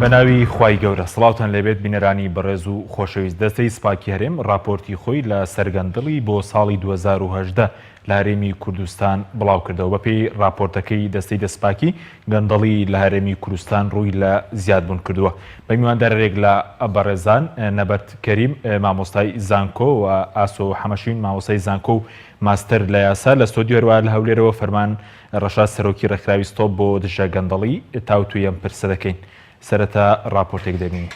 بەناوی خوای گەورە سڵاوتان لەبێت بینەرانی بەڕێز و خۆشەویست. دەستەی سپاکی هەرێم راپۆرتی خۆی لە سەرگەندڵی بۆ ساڵی 2018 لە هەرێمی کوردستان بڵاو کردەوە. بەپێی راپۆرتەکەی دەستەی دەسپاکی گەندەڵی لە هەرێمی کوردستان ڕووی لە زیادبوون کردووە. بە میواندارێک لە بەڕێزان نەبەت کەریم مامۆستای زانکۆ و ئاسۆ حەمەشین مامۆستای زانکۆ و ماستەر لە یاسا لە ستۆدیۆ هەروە لە هەولێرەوە فەرمان ڕەشاد سەرۆکی ڕێکخراوی ستۆپ بۆ دژە گەندەڵی تاوتوی ئەم پرسە دەکەین. سەرەتا راپۆرتێک دەبینی.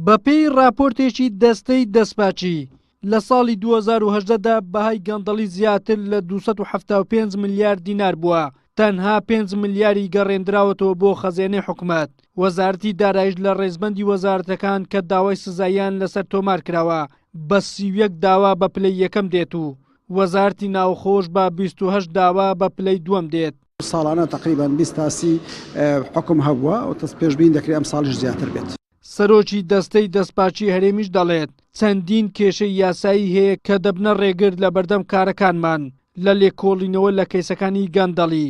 بەپێی راپۆرتێکی دەستەی دەسپاچی لە ساڵی 2018دا بەهای گەندەڵی زیاتر لە 275 میلیارد دینار بووە. تەنها 5 میلیاری گەڕێندراوەتەوە بۆ خەزێنەی حکوومەت. وەزارەتی دارایش لە ڕێزبەندی وەزارەتەکان کە داوای سزاییان لەسەر تۆمار کراوە بە 31 داوا بە پلەی یەکەم دێت و وەزارەتی ناوخۆش بە 28 داوا بە پلەی دووەم دێت. ساڵانە تقریبا 20 تاسی حکم هەبووە و پێشبین دەکرێت ئەم ساڵیش زیاتر بێت. سەرۆکی دەستەی دەسپاچی هەرێمیش دەڵێت چەندین کێشەی یاسایی هەیە کە دەبنە ڕێگر لە بەردەم کارەکانمان لە لێکۆڵینەوە لە کەیسەکانی گەندەڵی.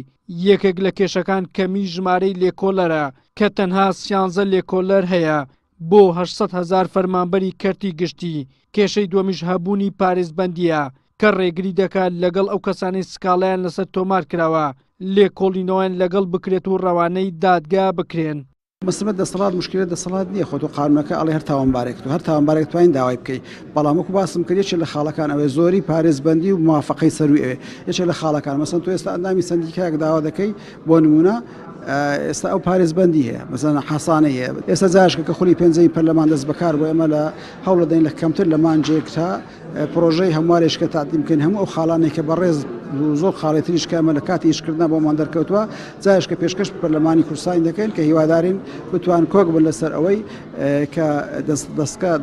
یەکێک لە کێشەکان کەمی ژمارەی لێکۆلەرە کە تەنها 13 لێکۆلەر هەیە بۆ 800,000 فەرمانبەری کەرتی گشتی. کێشەی دووەمیش هەبوونی پارێزبەندیە کە ڕێگری دەکات لەگەڵ ئەو کەسانی سکاڵیان لەسەر تۆمار کراوە لێکۆڵینەوەیان لەگەڵ بکرێت و ڕەوانەی دادگا بکرێن. مەسلە دەسەڵات مشکلە دەسەڵات نییە خۆت و قانونەکە ئەڵێ هەر تاوانبارێک و هەر تاوانبارێک توانین داوای بکەیت. بەڵام وەکو باسم کرد یەکێک لە خاڵەکان ئەوێ زۆری پارێزبەندی و موافقەی سەروی ئەوێ یەکێک لە خاڵەکان مەسەن تۆ ئێستا ئەندامی سندیکایەک داوا دەکەی بۆ نمونە ئێستا ئەو پارێزبەندی هەیە مەسەن حەسانەی هەیە ئێستا جاشکە کە خولی پێنجەی پەرلەمان دەست بەکار بۆ ئێمە لە هەوڵ دەدەین لە کەمتر لە مانجێک تا پرۆژەی هەموارێش کە تاقدیم بکەین هەموو ئەو خاڵانێک کە بەڕێز زۆر خاڵێتریش کە ئەمە لە کاتی ئیشکردنا بۆمان دەرکەوتووە جایش کە پێشکەش پەرلەمانی کوردستان دەکەین کە هیوادارین بتوان کۆک بن لەسەر ئەوەی کە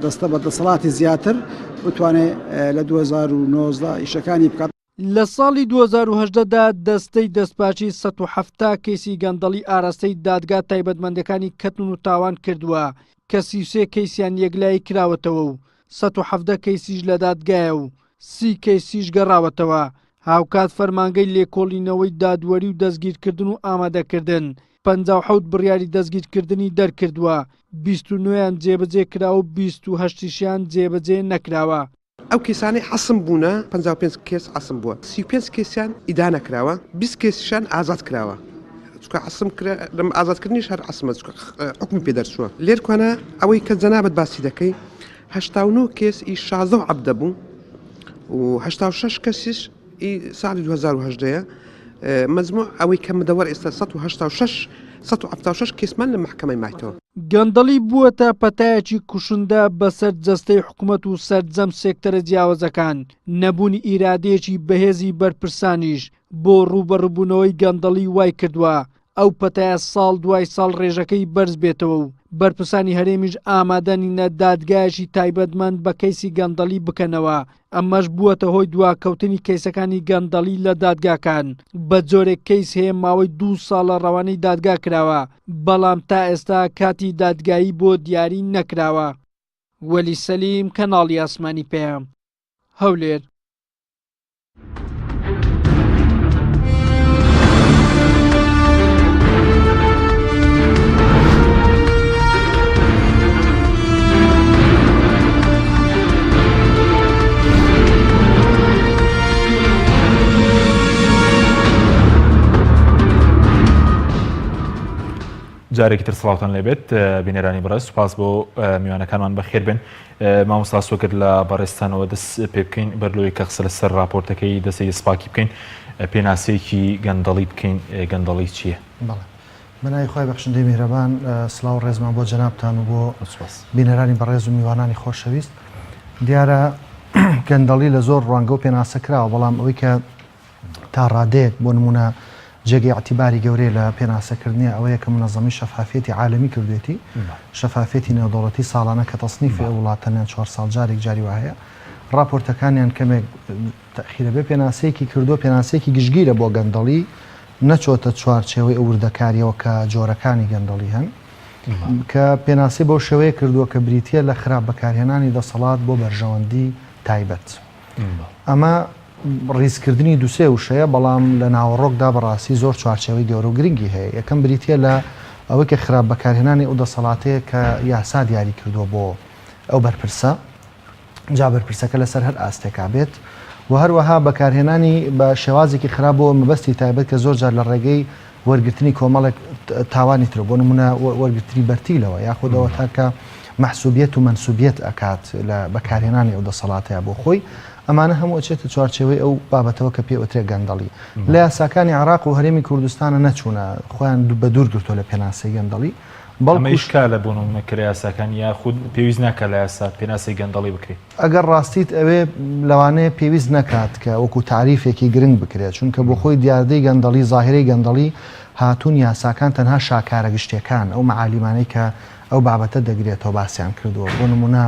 دەستە بە دەسەڵاتی زیاتر بتوانێت لە 2019 ئیشەکانی بکات. لە ساڵی 2018دا دەستەی دەسپاچی 170 کەیسی گەندەڵی ئاراستەی دادگا تایبەتمەندەکانی کەتن و تاوان کردووە کە 33 کەیسیان یەکلایی کراوەتەوە و 117 کەیسیش لە دادگایە و 30 کەیسیش گەڕاوەتەوە. هاوکات فەرمانگەی لێکۆڵینەوەی دادوەری و دەستگیرکردن و ئامادەکردن 57 بڕیاری دەستگیرکردنی دەرکردووە. 29یان جێبەجێ کراوە و 28یان جێبەجێ نەکراوە. ئەو کێسانی حەسم بوونە 55 کێس حەسم بووە 35 کێسیان ئیدا نەکراوە 20 کێسیشان ئازاد کراوە. چکە حەسم لەم ئازادکردنیش هەر حەسمە حکمی پێدەرچووە. لێرکوانە ئەوەی کە جەنابەت باسی دەکەی 89 کێس ئی 16 عەبدە بوو و 86 کەسیش ئی ساڵی 2018 مەجموع ئەوەی کە مدەوەر ئێستا 176 کێسمان لە محکەمەی مایتەوە. گەندەڵی بووەتە پەتایەکی کوشندە بەسەر جەستەی حکوومەت و سەرجەم سێکتەرە جیاوازەکان. نەبوونی ئیرادەیەکی بەهێزی بەرپرسانیش بۆ ڕوبەڕووبوونەوەی گەندەڵی وای کردووە ئەو پەتایە ساڵ دوای ساڵ ڕێژەکەی بەرز بێتەوە و بەرپرسانی هەرێمیش ئامادەنینە دادگایشی تایبەتمەند بە کەیسی گەندەڵی بکەنەوە. ئەمەش بووەتە هۆی دواکەوتنی کەیسەکانی گەندەڵی لە دادگاکان. بە جۆرێک کەیس هەیە ماوەی 2 ساڵە ڕەوانەی دادگا کراوە بەڵام تا ئێستا کاتی دادگایی بۆ دیاری نەکراوە. وەلی سەلیم کەناڵی ئاسمانی پێم هەولێر. جارێکی تر سڵاوتان لێبێت بینەرانی بەڕێز سوپاس بۆ میوانەکانمان بەخێر بن. مامۆستا سۆکرد لە بەڕێستانەوە دەست پێ بکەین بەرلۆی کە قسە لەسەر راپۆرتەکەی دەستەی سپاکی بکەین پێناسەیەکی گەندەڵی بکەین. گەندەڵی چییە؟ بەڵێ بەناوی خۆی بەخشندەی میهرەبان سڵاو ڕێزمان بۆ جەنابتان و بۆ بینەرانی بەڕێز و میوانانی خۆشەویست. دیارە گەندەڵی لە زۆر ڕوانگە و پێناسە کراوە بەڵام ئەوەی کە تا ڕادەیەک بۆ نمونە جێگەی اعتیباری گەورەی لە پێناسەکردنیە ئەوەیە کە منەظەمی شەفافێتی عالەمی کردوێتی شەفافێتی نێودەوڵەتی ساڵانە کە تەسنیفی ئەو وڵاتەنیان 4 ساڵ جارێک جاری وایە راپۆرتەکانیان کەمێک تەخیرە بێ پێناسەیەکی کردو پێناسەیەکی گشتگیرە بۆ گەندەڵی نەچۆتە چوارچێوەی ئەو وردەکاریەوە کە جۆرەکانی گەندەڵی هەن کە پێناسی بەو شێوەیە کردووە کە بریتیە لە خراپ بەکارهێنانی دەسەڵات بۆ بەرژەوەندی تایبەت. ئەمە ڕیزکردنی دووسێ وشەیە بەڵام لە ناوەڕۆکدا بەڕاستی زۆر چوارچەوەی گەورە و گرنگی هەیە یەکەم بریتە لە ئەوەی کە خراپ بەکارهێنانی ئەو دەسەڵاتەیە کە یاسا دیاری کردووە بۆ ئەو بەرپرسە جا بەرپرسەکە لەسەر هەر ئاستێکا بێت و هەروەها بەکارهێنانی بە شێوازێکی خراپەوە مەبەستی تایبەت کە زۆر جار لە ڕێگەی وەرگرتنی کۆمەڵێک تاوانی تر بۆ نمونە وەرگرتنی بەرتیلەوە یاخودەوە تاکە مەحسوبیت و منسوبیت ئەکات لە بەکارهێنانی ئەو دەسەڵاتەیە بۆ خۆی ئەمانە هەموو چێتە چوارچەوەی ئەو بابەتەوە کە پێوترێ گەندەڵی لە یاساکانی عێراق و هەرێمی کوردستانە نەچوونە خۆیان بە دوور گرتۆ لە پێناسەی گەندەڵی بەڵکوشکە لە بۆ نمونەکرا یاساکان یاخود پێویست ناکە لە یاسا پێناسی گەندەڵی بکرێت ئەگەر ڕاستیت ئەوێ لەوانەیە پێویست نەکات کە وەکو تعریفێکی گرنگ بکرێت چونکە بۆ خۆی دیاردەی گەندەڵی زاهرەی گەندەڵی هاتوون یاساکان تەنها شاکارە گشتەکان ئەو معالیمانەی کە ئەو بابەتە دەگرێتەوە باسییان کردووە بۆ نمونە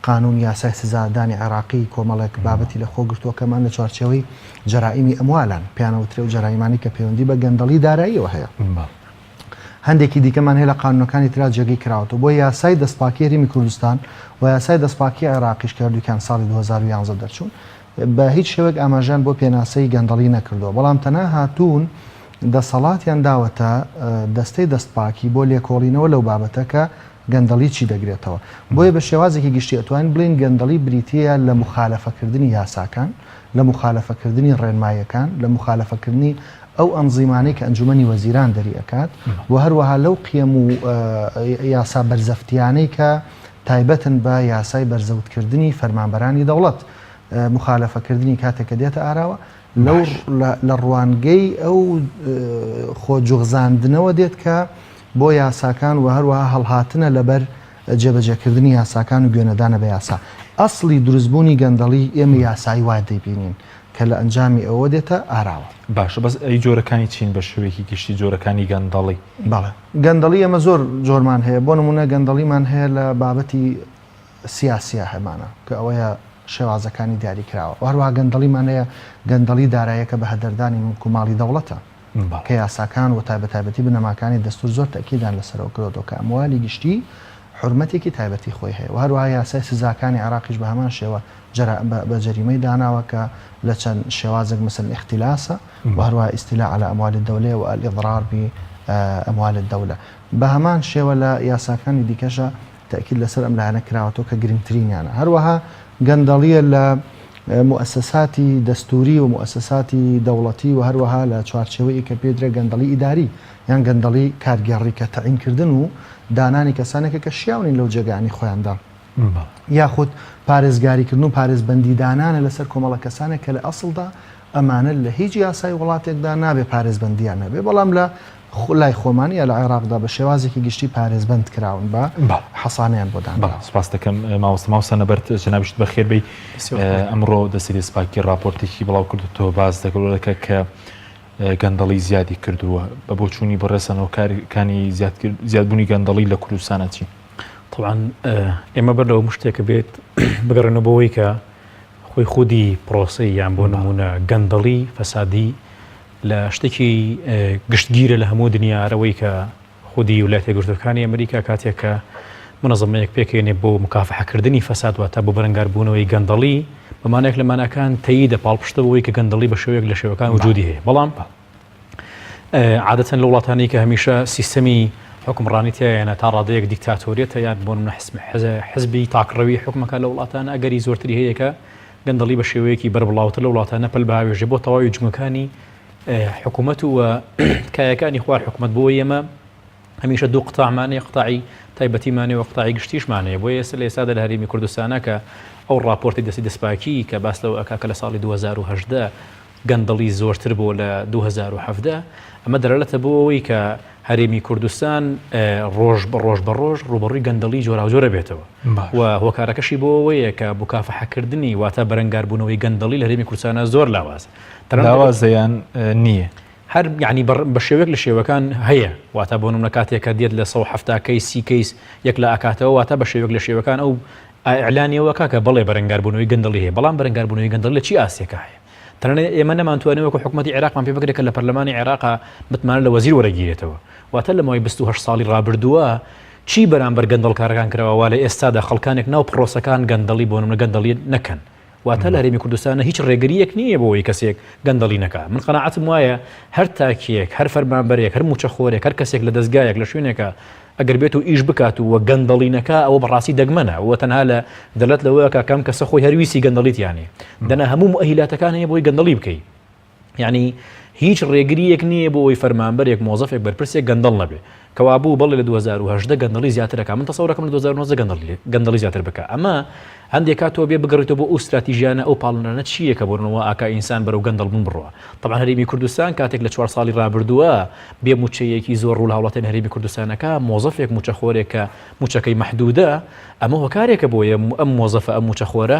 قانون یاسای سزادانی عێراقی کۆمەڵێک بابەتی لە خۆ گرتووە کەمان لە چوارچەوەی جەرائیمی ئەموالان پیانەوترێ و جەرایمانی کە پەیوەندی بە گەندەڵی داراییەوە هەیە هەندێکی دیکەمان هەیە لە قانونەکانی ترا جێگەی کراوەتەوە بۆ یاسای دەستپاکی هەرێمی کوردستان و یاسای دەستپاکی عێراقیش کردویان ساڵی 2011 دەرچوون بە هیچ شێوەیەک ئاماژیان بۆ پێناسەی گەندەڵی نەکردووە بەڵام تەنها هاتوون دەسەڵاتیان داوەتە دەستەی دەستپاکی بۆ لێکۆڵینەوە لەو بابەتەکە گەندەڵی چی دەگرێتەوە بۆیە بە شێوازێکی گشتی ئەتوانین بڵین گەندەڵی بریتە لە مخالەفەکردنی یاساکان لە مخالەفەکردنی ڕێنمایەکان لە مخالەفەکردنی ئەو ئەنزیمانەی کە ئەنجومەنی وەزیران دەریەکات و هەروەها لەو قیەم و یاسا بەرزەفتیانەی کە تایبەتن بە یاسای بەرزەوتکردنی فەرمانبەرانی دەوڵەت مخالەفەکردنی کاتێکە دێتە ئاراوە لە ڕوانگەی ئەو خۆجوغزاندنەوە دێت کە بۆ یاساکان و هەروەها هەڵهاتنە لەبەر جێبەجێکردنی یاساکان و گوێنەدانە بە یاسا ئەسڵی دروستبوونی گەندەڵی ئێمە یاسایی وای دەبینین کە لە ئەنجامی ئەوە دێتە ئاراوە باشە بەس ئەی جۆرەکانی چین بە شوەیەکی گشتی جۆرەکانی گەندەڵی بەڵێ گەندەڵی ئەمە زۆر جۆرمان هەیە بۆ نمونە گەندەڵیمان هەیە لە بابەتی سیاسیە هەمانە کە ئەوەیە شێوازەکانی دیاری کراوە هەروەها گەندەڵیمان هەیە گەندەڵی داراییەکە بە هەدەردانی کوماڵی دەوڵەتە کە یاساکان و تایبەتی بنەماکانی دەستور زۆر تەکیدان لەسەرەوە کردەوە کە ئەموالی گشتی حرمەتێکی تایبەتی خۆی هەیە و هەروەها یاسای سزاکانی عێراقیش بە هەمان شێوە بە جەریمەی داناوە کە لە چەند شێوازێک مثل اختیلاسە و هەروەها ئیستیلا على ئەموال الدەولە و الإضرار بأموال الدەولە بە هەمان شێوە لە یاساکانی دیکەشە تەکید لەسەر ئەم لایەنە کراوەتەوە کە گرنگترینیانە هەروەها گەندەڵیە لە مؤسساتی دەستوری و مؤسساتی دەوڵەتی و هەروەها لە چوارچێوەی کە پێدرێ گەندەڵی ئیداری یان گەندەڵی کارگێڕی کە تەعینکردن و دانانی کەسانێکە کە شیاونین لەو جێگانی خۆیاندا یاخود پارێزگاریکردن و پارێزبەندی دانانە لەسەر کۆمەڵە کەسانێک کە لە ئەسڵدا ئەمانە لە هیچ یاسای وڵاتێکدا نابێ پارێزبەندیان هەبێ بەڵام لە لای خۆمانی لە عێراقدا بە شێوازێکی گشتی پارێزبەند کراون بە حەسانیان بۆدان سپاس دەکەم ماوەسە نەبەرد جەنابیشت بەخێر بی ئەمڕۆ دەسەری سپاکی راپۆرتێکی بڵاو کردوتەوە باز دەکەڵەکە کە گەندەڵی زیادی کردووە بە بۆچوونی بەڕێسەنەوە کارەکانی زیادبوونی گەندەڵی لە کوردستانە چی طبعا ئێمە بەر لەوە شتێکە بێت بگەڕێنەوەی کە خۆی خودی پرۆسی یان بۆ نمونە گەندەڵی فەسادی لە شتێکی گشتگیرە لە هەموو دنیاەوەی کە خودی وڵاتە گرتوەکانی ئەمریکا کاتێک کە منەظەمەیەک پێکێنێ بۆ مکافحەکردنی فەساد واتە بۆ بەرەنگاربوونەوەی گەندەڵی بەمانێک لە مانەکان تەییدە پاڵپشتەوەی کە گەندەڵی بە شێوەیەک لە شێوەکان وجودی هەیە بەڵام عادەتەن لە وڵاتانی کە هەمیشە سیستەمی حکومڕانیتیانە تا ڕادەیەک دیکتاتۆریەتە یان بۆ منە حزبی تاکڕەوی حکومەکە لە وڵاتانە ئەگەری زۆرتری هەیە کە گەندەڵی بە شێوەیەکی بەربڵاوتر لە وڵاتانە پەل باوێژێ بۆ تەواوی جمەکانی حکوومەت و کایەکانی خوار حکوومەت بۆ ئێمە هەمیشە دوو قتاعمانەیە قتاعی تایبەتیمانێ و قتاعی گشتیشمانەیە بۆ ئێستا لە ئێستادا لە هەرێمی کوردستانە کە ئەو راپۆرتی دەستی دەستپاکی کە باس لەوە ئەکا کە لە ساڵی 2010 گەندەڵی زۆرتر بۆ لە 2017 ئەمە دەرەڵەتە بۆ ئەوەی کە هەرێمی کوردستان ڕۆژ بە ڕۆژ ڕوبەڕووی گەندەڵی جۆراوجۆرە بێتەوە و هۆکارەکەشی بۆ ئەوەیە کە مکافحەکردنی واتە بەرەنگاربوونەوەی گەندەڵی لە هەرێمی کوردستانە زۆر لاوازە لاوازەیان نییە هەر یعنی بە شێوەیەک لە شێوەکان هەیە واتە بۆ نمونە کاتێکە دێت لە 170 کەیس 30 کەیس یەک لە ئاکاتەوە واتە بە شێوەیەک لە شێوەکان ئەو ئەعلانیەوە کاکە بەڵێ بەرەنگاربوونەوەی گەندەڵی هەیە بەڵام بەرەنگاربوونەوەی گەندەڵی لە چی ئاسیەکە هەیە تەنانەت ئێمە نەمانتوانێت وەکو حکوومەتی عێراقمان پێ بگرێت کە لە پەرلەمانی عێراقا متمانە لە وەزیر وەرەگیرێتەوە واتە لە ماوەی 28 ساڵی ڕابردووە چی بەرامبەر گەندەڵکارەکان کراوە وا لە ئێستادا خەڵکانێک ناو پرۆسەکان گەندەڵی بۆ نمونە گەندەڵی نەکەن واتە لە هەرێمی کوردستانە هیچ ڕێگریەک نییە بۆەوەی کەسێک گەندەڵی نەکە. من قەناعەتم وایە هەر تاکیەک هەر فەرمانبەرێک هەر موچەخۆرێک هەر کەسێک لە دەستگایەک لە شوێنێکە ئەگەر بێت و ئیش بکات و گەندەڵینەکە ئەوە بەڕاستی دەگمەنە وە تەنها لە دەلەت لەوەیە کەم کەسە خۆی هەرویسی گەندەڵیتیانێ دەنا هەموو مؤهیلاتەکان هەیە بۆی گەندەڵی بکەیت. یعنی هیچ ڕێگریەک نییە بۆ ئەوی فەرمانبەرێک مۆزەفێک بەرپرسێک گەندەڵ نەبێ کەوا بوو بەڵێ لە 2010 گەندەڵی زیاترەکە من تەسەوڕەکەم لە 2009 گەندەڵی زیاتر بکە ئەمە هەندێک کاتەوە بێ بگەڕێتەوە بۆ ئەو استراتیژیانە ئەو پاڵنانە چییە کە بۆنەوە ئاکا ئینسان بەرەو گەندەڵ بوون بڕوە. طبعا هەرێمی کوردستان کاتێک لە 4 ساڵی ڕابردووە بێ موچەیەکی زۆر ڕوو لە هاوڵاتیان هەرێمی کوردستانەکە مۆزەفێک موچەخۆرێک کە موچەکەی مەحدودە ئەمە هۆکارێکە بۆیە ئەم مۆزەفە ئەم موچەخۆرە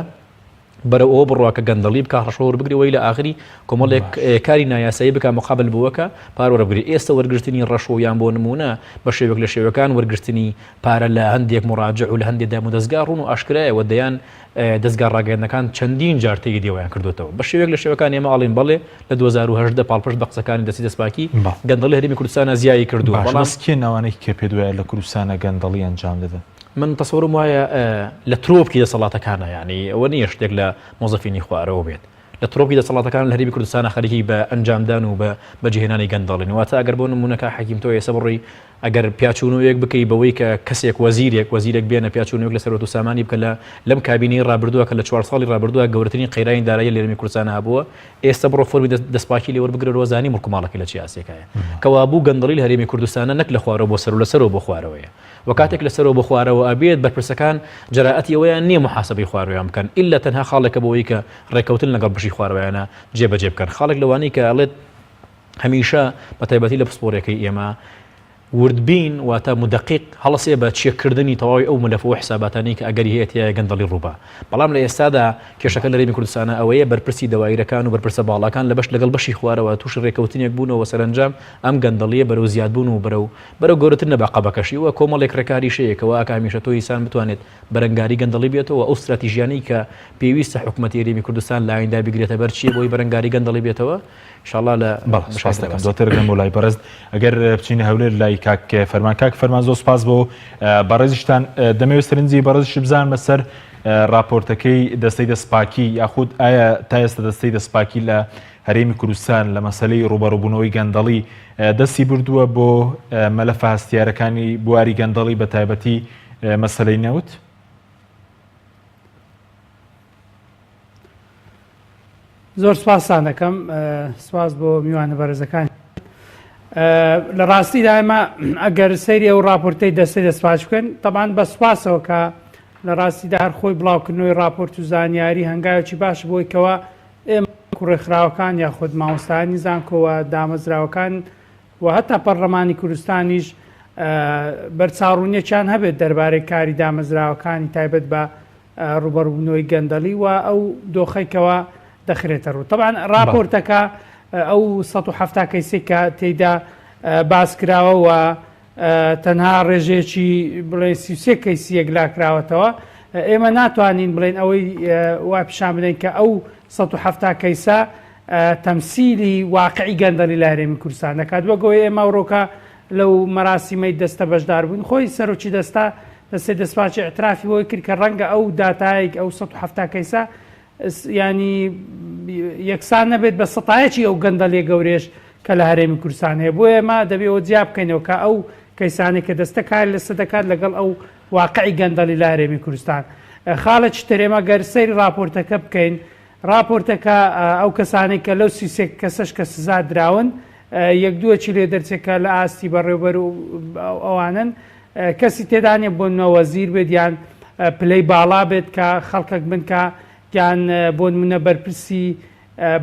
بەرە ئەوە بڕواکە گەندەڵی بکە ڕەشەوە بگرەوەی لە ئاخری کۆمەڵێک کاری نایاسایی بکە مقابل بووەکە پارۆرە بگری. ئێستا وەرگرتنی ڕەشۆیان بۆ نمونە بە شێوێک لە شێوەکان وەرگرتنی پارە لە هەندێک مراجع و لە هەندێک دام و دەستگا ڕوون و ئاشکرایەوە دەیان دەستگا ڕاگەیاندنەکان چەندین جار تێی دیوەیان کردوتەوە بە شێوێک لە شێوەکان ئێمە ئاڵین بەڵێ لە 2010 پاڵپشت بە قسەکانی دەستی دەستپاکی گەندەڵی هەرێمی کوردستانە زیایی کردووە. بەڵام کێ ناوانەی کێ پێ دوایە لە کوردستانە گەندەڵی ئەنجام دەدەن؟ من تەسەوڕم وایە لە ترۆپکی دەسەڵاتەکانە یعنی ئەوە نییە شتێک لە مۆزەفینی خوارەوە بێت لە ترۆپکی دەسەڵاتەکان لە هەرێمی کوردستانە خەریکی بە ئەنجامدان و بە بەجێهێنانی گەندەڵین واتە ئەگەر بۆ نمونونەکە حەکیم تۆ ێستا بڕی ئەگەر پیاچوونەوەیەک بکەی بەوەی کە کەسێک وەزیرێک بێنە پیاچوونەوەیەک لە سەرۆت و سامانی بکە لەم کابینەی ڕابردووە کە لە 4 ساڵی ڕابردووە گەورەترین قەیرانی دارایی لە هەرێمی کوردستان هەبووە ئێستا بڕۆ فۆرمی دەستپاکی لێوە بگرە ڕۆزانی مڵکوماڵەکەی لە چیاسێکایە کەوا بوو گەندەڵی لە هەرێمی کوردستانە نەک لە خوارەوە بۆ سەر و لەسەرەوە بۆ خوارەوەیە وەکاتێک لەسەرەوە بۆ خوارەوە ئەبێت بەرپرسەکان جەراعەتی ئەوەیان نییە محاسبەی خوارەوەیان بکەن ئیلا تەنها خاڵێکە بۆەوەی کە ڕێکەوتن لەگەڵ بشی خوارەوەیانە جێبەجێ بکەن خاڵێک لەوانەی کە ئەڵێت هەمیشە بە تایبەتی لە پسپۆرەکەی ئێمە وردبین واتە مدەقیق هەڵەسێ بە چێککردنی تەواوی ئەو ملەفە حساباتانی کە ئەگەری هەیە گەندەڵی ڕووبا بەڵام لە ئێستادا کێشەکە لە هەرێمی کوردستانە ئەوەیە بەرپرسی دەوایرەکان و بەرپرسە باڵەکان لە بەش لەگەڵ بەشی خوارەوە تووشی ڕێکەوتنێک بوونەوە سەرنجام ئەم گەندەڵیە بەرەو زیادبوون و بەرەو گەورەتر نەبا قەبەکەشی وە کۆمەڵێک ڕێکاری شەیەکەوە ئاکا هەمیشە تۆ ئینسان بتوانێت بەرەنگاری گەندەڵی بێتەوە ئەو استراتیژیانەی کە پێویستە حکوومەتی هەرێمی کوردستان لە ئایندا بگرێتە بەر چیە بۆی بەرەنگاری گەندەڵی بێتەوە انشاءالله لە دواتر لەم لای بەڕێز ئەگەر بچینە هەولێر لای کاک فەرمان کاک فەرمان زۆر سپاس بۆ بەڕێزیشتان دەمەوێت سەرنجی بەڕێزیش بزان بەسەر راپۆرتەکەی دەستەی دەسپاکی یاخود ئایا تا ئێستا دەستەی دەسپاکی لە هەرێمی کوردستان لە مەسەلەی ڕوبەڕووبوونەوەی گەندەڵی دەستی بردووە بۆ مەلەفە هەستیارەکانی بواری گەندەڵی بە تایبەتی مەسەلەی نەوت؟ زۆر سپاسان دەکەم سپاس بۆ میوانە بەڕێزەکان لە ڕاستیدا ئێمە ئەگەر سەیری ئەو راپۆرتەی دەستەی دەسپاش بکەن تەمان بە سپاسەوە کە لە ڕاستیدا هەر خۆی بڵاوکردنەوەی راپۆرت و زانیاری هەنگاوێکی باش بۆی کەوە ئێمە کوڕێکخراوەکان یاخود مامۆستایانی زانکۆوە دامەزراوەکان و هەتا پەرلەمانی کوردستانیش بەرچاوڕوونیەکیان هەبێت دەربارەی کاری دامەزراوەکانی تایبەت بە ڕوبەڕووبوونەوەی گەندەڵی و ئەو دۆخەیەکەوە دەخرێتە ڕوو طبعا راپۆرتەکە ئەو 170 کەیسێک کە تێیدا باس کراوە و تەنها ڕێژێکی بڵێ 33 کەیسی یەکلاکراوەتەوە ئێمە ناتوانین بڵێن ئەوەی وا پیشان بدەین کە ئەو 170 کەیسە تەمسیلی واقعی گەندەڵی لە هەرێمی کوردستان دەکات وەگەوەی ئێمە ئەوڕۆکە لەو مەراسیمەی دەستە بەشدار بوون خۆی سەرۆکی دەستەی دەسپاچی ئەترافی بۆی کرد کە ڕەنگە ئەو داتایەک ئەو 170 کەیسە ینی یەکسان نەبێت بە سەتایەکی ئەو گەندەڵێ گەورێش کە لە هەرێمی کوردستان هەیە بۆ ئێمە دەبێت ئەوە جیا بکەینەوە کە ئەو کەیسانی کە دەستە کار لەسە دەکات لەگەڵ ئەو واقعی گەندەڵی لە هەرێمی کوردستان خاڵە چترێمە گەر سەیری راپۆرتەکە بکەین راپۆرتەکە ئەو کەسانی کە لەو 33 کەسەش کە سزا دراون یەک دووەکی لێ دەرچێکە لە ئاستی بەڕێوەبەر و ئەوانن کەسی تێدانێ بۆنەوە وەزیر بێت یان پلەی باڵا بێت کە خەڵکێک بنکە یان بۆ نمونە بەرپرسی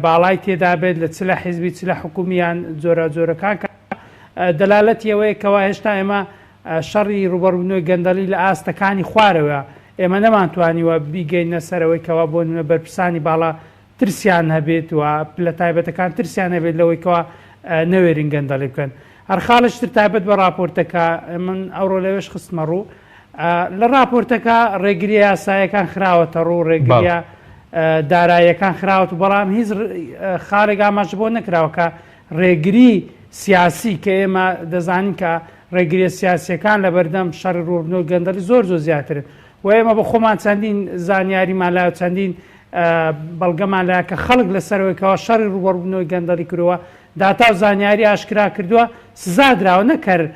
باڵای تێدا بێت لە چلە حیزبی چلە حکومیان جۆرەکان دەلالەتی ئەوەیە کەوا هێشتا ئێمە شەڕی ڕوبەڕوونەوەی گەندەڵی لە ئاستەکانی خوارەوە ئێمە نەمانتوانیوە بیگەینە سەرەوەی کەوا بۆ نمونە بەرپرسانی باڵا ترسیان هەبێت و لە تایبەتەکان ترسیان هەبێت لەوەی کەوا نەوێرین گەندەڵی بکەن هەر خاڵشتر تایبەت بە راپۆرتەکە من ئەوڕۆ لەوێش خستمە ڕوو لە راپۆرتەکە ڕێگریە یاسایەکان خراوەتە ڕوو ڕێگریە داراییەکان خراوەت و بەڵام هیچ خاڵێک ئاماژ بۆ نەکراوە ڕێگری سیاسی کە ئێمە دەزانین کە ڕێگریە سیاسیەکان لە بەردەم شەڕی ڕووبوونەوەی گەندەڵی زۆر زیاترن و ئێمە بە خۆمان چەندین زانیاریمان لایە چەندین بەڵگەمان لە کە خەڵک لەسەرەوەیکەوە شەڕی ڕوبەڕبوونەوەی گەندەڵی کردووە داتا و زانیاری ئاشکرا کردووە سزا دراوە نەکرد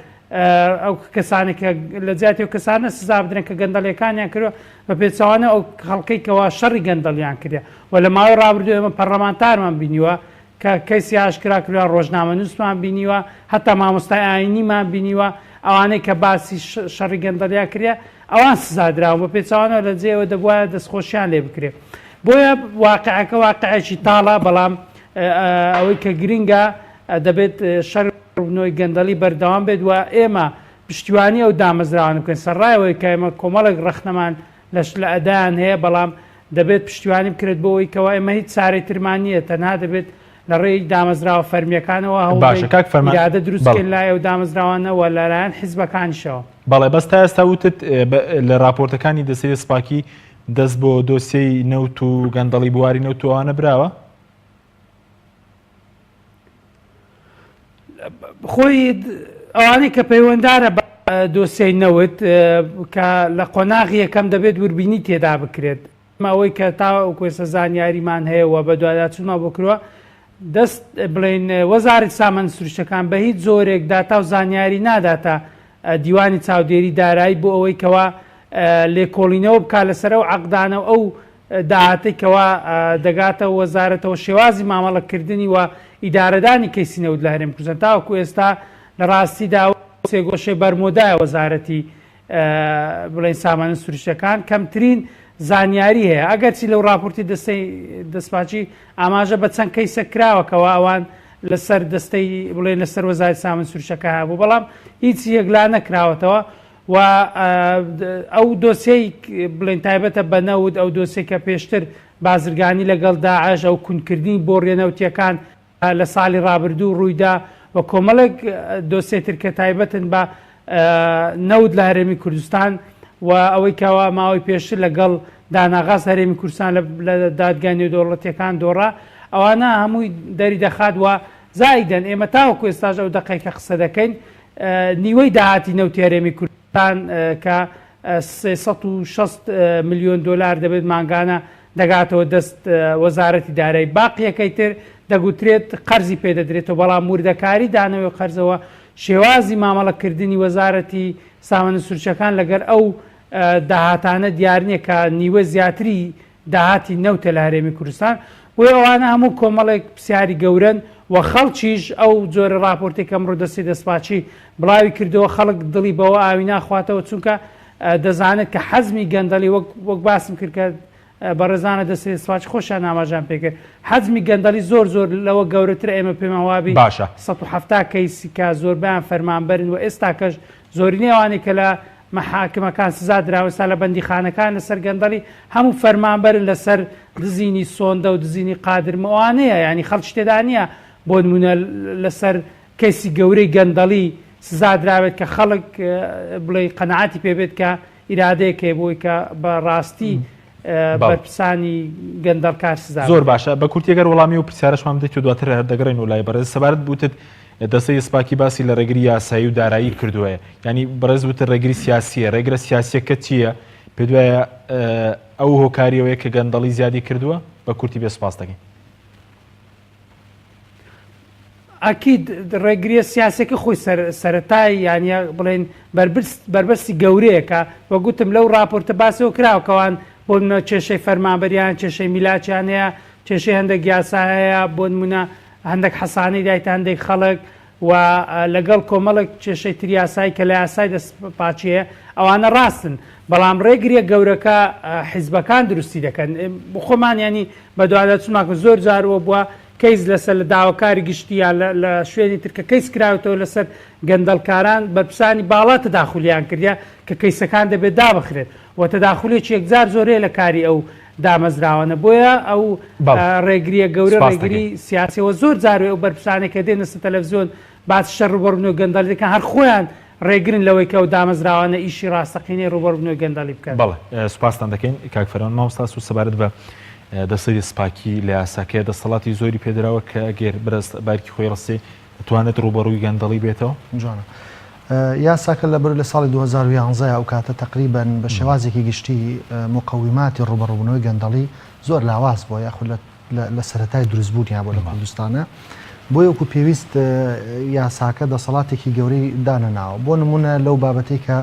ئەو کەسانێکە لە جیاتی و کەسانە سزا بدرن کە گەندەڵیەکانیان کردووە بە پێچوانە ئەو خەڵکەیکەوە شەڕی گەندەڵیان کردە و لە ماوەی ڕابردوو ئێمە پەرلەمانتارمان بینیوە کە کەسی ئاشکرا کردووە ڕۆژنامە نووسمان بینیوە هەتا مامۆستای ئاینیمان بینیوە ئەوانەی کە باسی شەڕی گەندەڵیا کردە ئەوان سزا دراوە بە پێچوانەوە لە جێەوە دەبواە دەستخۆشیان لێ بکرێت بۆیە واقعەکە واقعەکی تاڵە بەڵام ئەوەی کە گرنگە دەبێت شەڕ ڕوونەوەی گەندەڵی بەردەوام بێت و ئێمە پشتیوانی ئەو دامەزراوان بکەین سەرڕایەوەی کە ئێمە کۆمەڵێک ڕەخنەمان لە ئەدایان هەیە بەڵام دەبێت پشتیوانی بکرێت بۆەوەی کەەوە ئێمە هیچ سارەی ترمانیە تەنها دەبێت لە ڕێی دامەزراوە فەرمیەکانەوە هەوڵادە دروستکەین لای ئەو دامەزراوانەوە لەلایەن حیزبەکانیشەوە. بەڵێ بەس تا ئێستا وتت لە راپۆرتەکانی دەسەی سپاکی دەست بۆ دۆسیەی نەوت و گەندەڵی بواری نەوت و ئەوانە براوە؟ خۆی ئەوانەی کە پەیوەنددارە بە دۆسیەی نەوت کە لە قۆناغی یەکەم دەبێت وربینی تێدا بکرێت ئەوەی کە تاکوێسە زانیاریمان هەیەەوە بە دوایدا چونما بۆ کردووە دەست بڵین وەزارەتی سامانە سروشتەکان بە هیچ زۆرێک داتا و زانیاری ناداتە دیوانی چاودێری دارایی بۆ ئەوەی کەوا لێکۆڵینەوە بکات لەسەر ئەو عەقدانە و ئەو داهاتێکەوە دەگاتە وەزارەتەوە شێوازی مامەڵەکردنی و ئیدارەدانی کەیسی نەوت لە هەرێمی کوردستان تاوەکو ئێستا لە ڕاستیدا سێگۆشەی بەرمۆدایە وەزارەتی بڵین سامانە سروشتەکان کەمترین زانیاری هەیە ئەگەرچی لەو راپۆرتی دەستپاچی ئاماژە بە چەند کەیسە کراوەکەەوە ئەوان لەسەر دەستەی بڵێن لەسەر وەزارەتی سامانە سروشتەکە هەبوو بەڵام هیچ یەکلا نەکراوەتەوە و ئەو دۆسیەی بڵێن تایبەتە بە نەوت ئەو دۆسێکە پێشتر بازرگانی لەگەڵ داعش ئەو کونکردنی بۆ ڕێنەوتیەکان لە ساڵی ڕابردوو ڕوویدا و کۆمەڵێک دۆسێتر کە تایبەتن بە نەوت لە هەرێمی کوردستان و ئەوەی کەوا ماوەی پێشتر لەگەڵ داناغاز هەرێمی کوردستان لە دادگای دەوڵەتیەکان دۆڕا ئەوانە هەمووی دەری دەخات و زایدەن ئێمە تاوەکو ئێستاژ ئەو دقیقە قسە دەکەین نیوەی داهاتی نەوتی هەرێمی کوردستان کە 360 میلیۆن دلار دەبێت مانگانە دەگاتەوە دەست وەزارەتی دارایی باقیەکەی تر دەگوترێت قەرزی پێدەدرێتەوە بەڵام موردەکاری دانەوەی قەرزەوە شێوازی مامەڵەکردنی وەزارەتی سامانە سروشتەکان لەگەر ئەو داهاتانە دیار نییە کە نیوە زیاتری داهاتی نەوتە لە هەرێمی کوردستان بۆی ئەوانە هەموو کۆمەڵێک پرسیاری گەورن و خەڵکیش ئەو جۆرە راپۆرتێک ئەمڕۆ دەستی دەستپاچی بڵاوی کردەوە خەڵک دڵی بەوە ئاوی ناخواتەوە چونکە دەزانێت کە حەزمی گەندەڵی وەک باسم کرد کە بەڕێزانە دەستی دەستپاچی خۆشیان ئاماژان پێکرد حەزمی گەندەڵی زۆر لەوە گەورەتر ئێمە پێمان وابی باشە 170 کەیسی کە زۆربیان فەرمانبەرن و ئێستا کەش زۆرینەی ئەوانەی کە لە مەحاکمەکان سزا دراوەستا لە بەندیخانەکان لەسەر گەندەڵی هەموو فەرمانبەرن لەسەر دزینی سۆندە و دزینی قادرمەوانەیە ینی خەڵکی تێدا نییە بۆ نمونە لەسەر کەسی گەورەی گەندەڵی سزا درراوێت کە خەڵک بڵێ قەنەعاتی پێبێت کە ئیرادەیەکێ بۆی کە بە ڕاستی بەرپرسانی گەندەڵکار سزا زۆر باشە بە کورتێگەر وەڵامی و پرسیارەشمان بدەیت و دواتر هەردەگەڕین و لای بەڕێز سەبارەت بوتت دەسەی سپاکی باسی لە ڕێگری یاسایی و دارایی کردووە ینی بەڕێز وتر ڕێگری سیاسیە ڕێگرە سیاسیەکە چییە پێ دوایە ئەو هۆکاریەوەی کە گەندەڵی زیادی کردووە بە کورتی بێ سپاس دەکەین ئەکید ڕێگریە سیاسەکە خۆی سەرەتای یانە بڵێن بربەستی گەورەیەکە وە گوتم لەو راپۆرتە باسەوە کراوەکەوان بۆ نمونە کێشەی فەرمانبەریان کێشەی میلاچیان هەیە کێشەی هەندێک یاسا هەیە بۆ نمونە هەندێک حەسانی دایتە هەندێک خەڵک و لەگەڵ کۆمەڵک کێشەی تریاسایی کە لە یاسای دەستپاچیە ئەوانە ڕاستن بەڵام ڕێگریە گەورەکە حیزبەکان دروستی دەکەن خۆمان ینی بە دوادە چماکە زۆر جارەوە بووە کەیس لەسەر لە داواکاری گشتیان لە شوێنی ترکە کەیس کراوەتەوە لەسەر گەندەڵکاران بەرپرسانی باڵا تەداخولیان کردیا کە کەیسەکان دەبێت دابخرێت و تەداخولێکی یەکجار زۆرەیە لە کاری ئەو دامەزراوانە بۆیە ئەو ڕێگریە گەورە ڕێگری سیاسیەوە زۆر جاروێ ئەو بەرپرسانێکە دێنە تەلەڤیزۆن باس شەڕ ڕوبەڕبوونەوەی گەندەڵی دەکەن هەر خۆیان ڕێگرن لەوەی کە ئەو دامەزراوانە ئیشی ڕاستەقینەی ڕوبەڕبوونەوەی گەندەڵی بکەن. بەڵێ سوپاسان دەکەین کاک فەرمان مامۆستا و سەبارەت بە دەسەی سپاکی لە یاساکەیە دەسەڵاتی زۆری پێدراوە کە ئەگەر بەرز بارکی خۆی ڕستی دەتوانێت ڕوبەڕووی گەندەڵی بێتەوە جوانە یاساکە لەبەر لە ساڵی 2011 ئەو کاتە تقریبان بە شێوازێکی گشتی مقەویماتی ڕوبەڕوونەوەی گەندەڵی زۆر لاواز بۆ یاخود لە سەرەتای دروستبوونیان بۆ لە کوردستانە بۆ یەکو پێویست یاساکە دەسەڵاتێکی گەورەی دانەناوە بۆ نمونە لەو بابەتی کە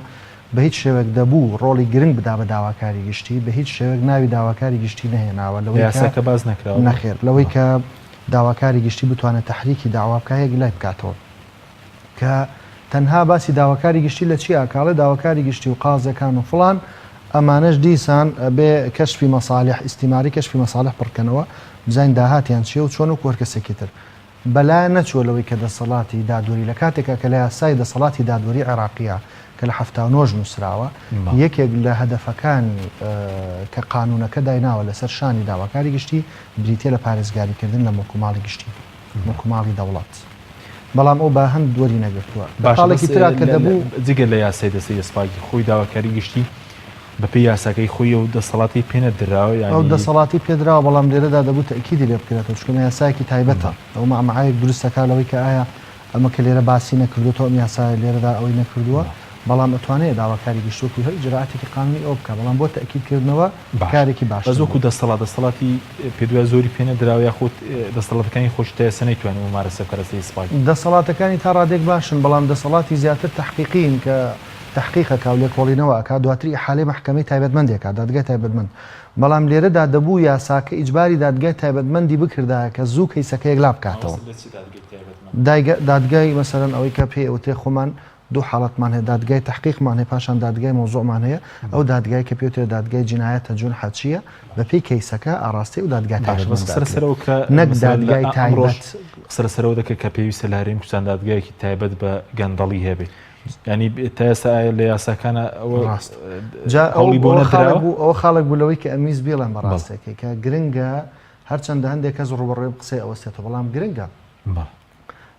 بە هیچ شێوەک دەبوو ڕۆڵی گرنگ بدا بە داواکاری گشتی بە هیچ شێوەک ناوی داواکاری گشتی نەهێناوە یاساکە باز نەکراوە نەخێر لەوەی کە داواکاری گشتی بتوانێت تحریکی داوا بکایەک لای بکاتەوە کە تەنها باسی داواکاری گشتی لە چی ئاکاڵێ داواکاری گشتی و قازەکان و فڵان ئەمانەش دیسان بێ کەشفی مەسالیح ئیستیماری کەشفی مەسالیح پڕکەنەوە بزانین داهاتیان چیە و چۆن و وەرکەسێکی تر بەلای نەچوە لەوەی کە دەسەڵاتی دادوەری لە کاتێکە کە لە یاسای دەسەڵاتی دادوەری عێراقیە کە لە 79 نووسراوە یەکێک لە هەدەفەکانی کە قانونەکە دایناوە لەسەر شانی داواکاری گشتی بریتێ لە پارێزگاریکردن لە مۆکوماڵی گشتی مۆکوماڵی دەوڵات بەڵام ئەو با هەند دووەری نەگرتووە باڵێکی ترا کە دەبوو جگە لە یاسای دەستی ئەسپاکی خۆی داواکاری گشتی بەپی یاساکەی خۆی و دەسەڵاتی پێنە دراوە ئەو دەسەڵاتی پێدراوە بەڵام لێرەدا دەبوو تەکیدی لێ بکرێتەوە چکە یاسایەکی تایبەتە ئەو مامەعایەک دروستەکە لەوەی کە ئایا ئەمە کە لێرە باسی نەکردوەوە ئەم یاسای لێرەدا ئەوەی نەکردووە بەڵام ئەتوانێت داواکاری گشتوەکو هەر ئیجراعاتێکی قانونی ئەو بکە بەڵام بۆ تەکیدکردنەوە کارێکی باش بەزۆکو دەسەڵاتی پێدوای زۆری پێنە دراوە یاخود دەسەڵاتەکانی خۆشتەسە نەیتوانێت ممارەسە کەرەسەی سپاکی دەسەڵاتەکانی تا ڕادێک باشن بەڵام دەسەڵاتی زیاتر تحقیقین کە تحقیقەکە و لێکۆڵینەوە ئەکا دواتری حالەی محکەمەی تایبەتمەندێکە دادگای تایبەتمەند بەڵام لێرەدا دەبوو یاساکە ئیجباری دادگای تایبەتمەندی بکردایە کە زوو کەیسەکەیەک لا بکاتەوە دادگای مەسەرەن ئەوەی کە پێ ئەوتێ خۆمان دوو حاڵەتمان هەیە دادگای تحقیقمان هەیە پاشان دادگای مۆزوعمان هەیە ئەو دادگای کە پێوتێت دادگای جینایەتە جون حەچیە بەپێی کەیسەکە ئاڕاستی و دادگای نەک دادگای تایبەت سەرسەرەوە دەکە کە پێویستە لە هەرێمی کوردستان دادگایەکی تایبەت بە گەندەڵی هەبێ ینی تا ئێستا لە یاساکانە ئەوە خاڵک بوولەوەی کە ئەمیز بێڵێن بەڕاستێکی کە گرنگە هەرچەندە هەندێک کەس ڕوبەڕێ قسەی ئەوەستێتەوە بەڵام گرنگە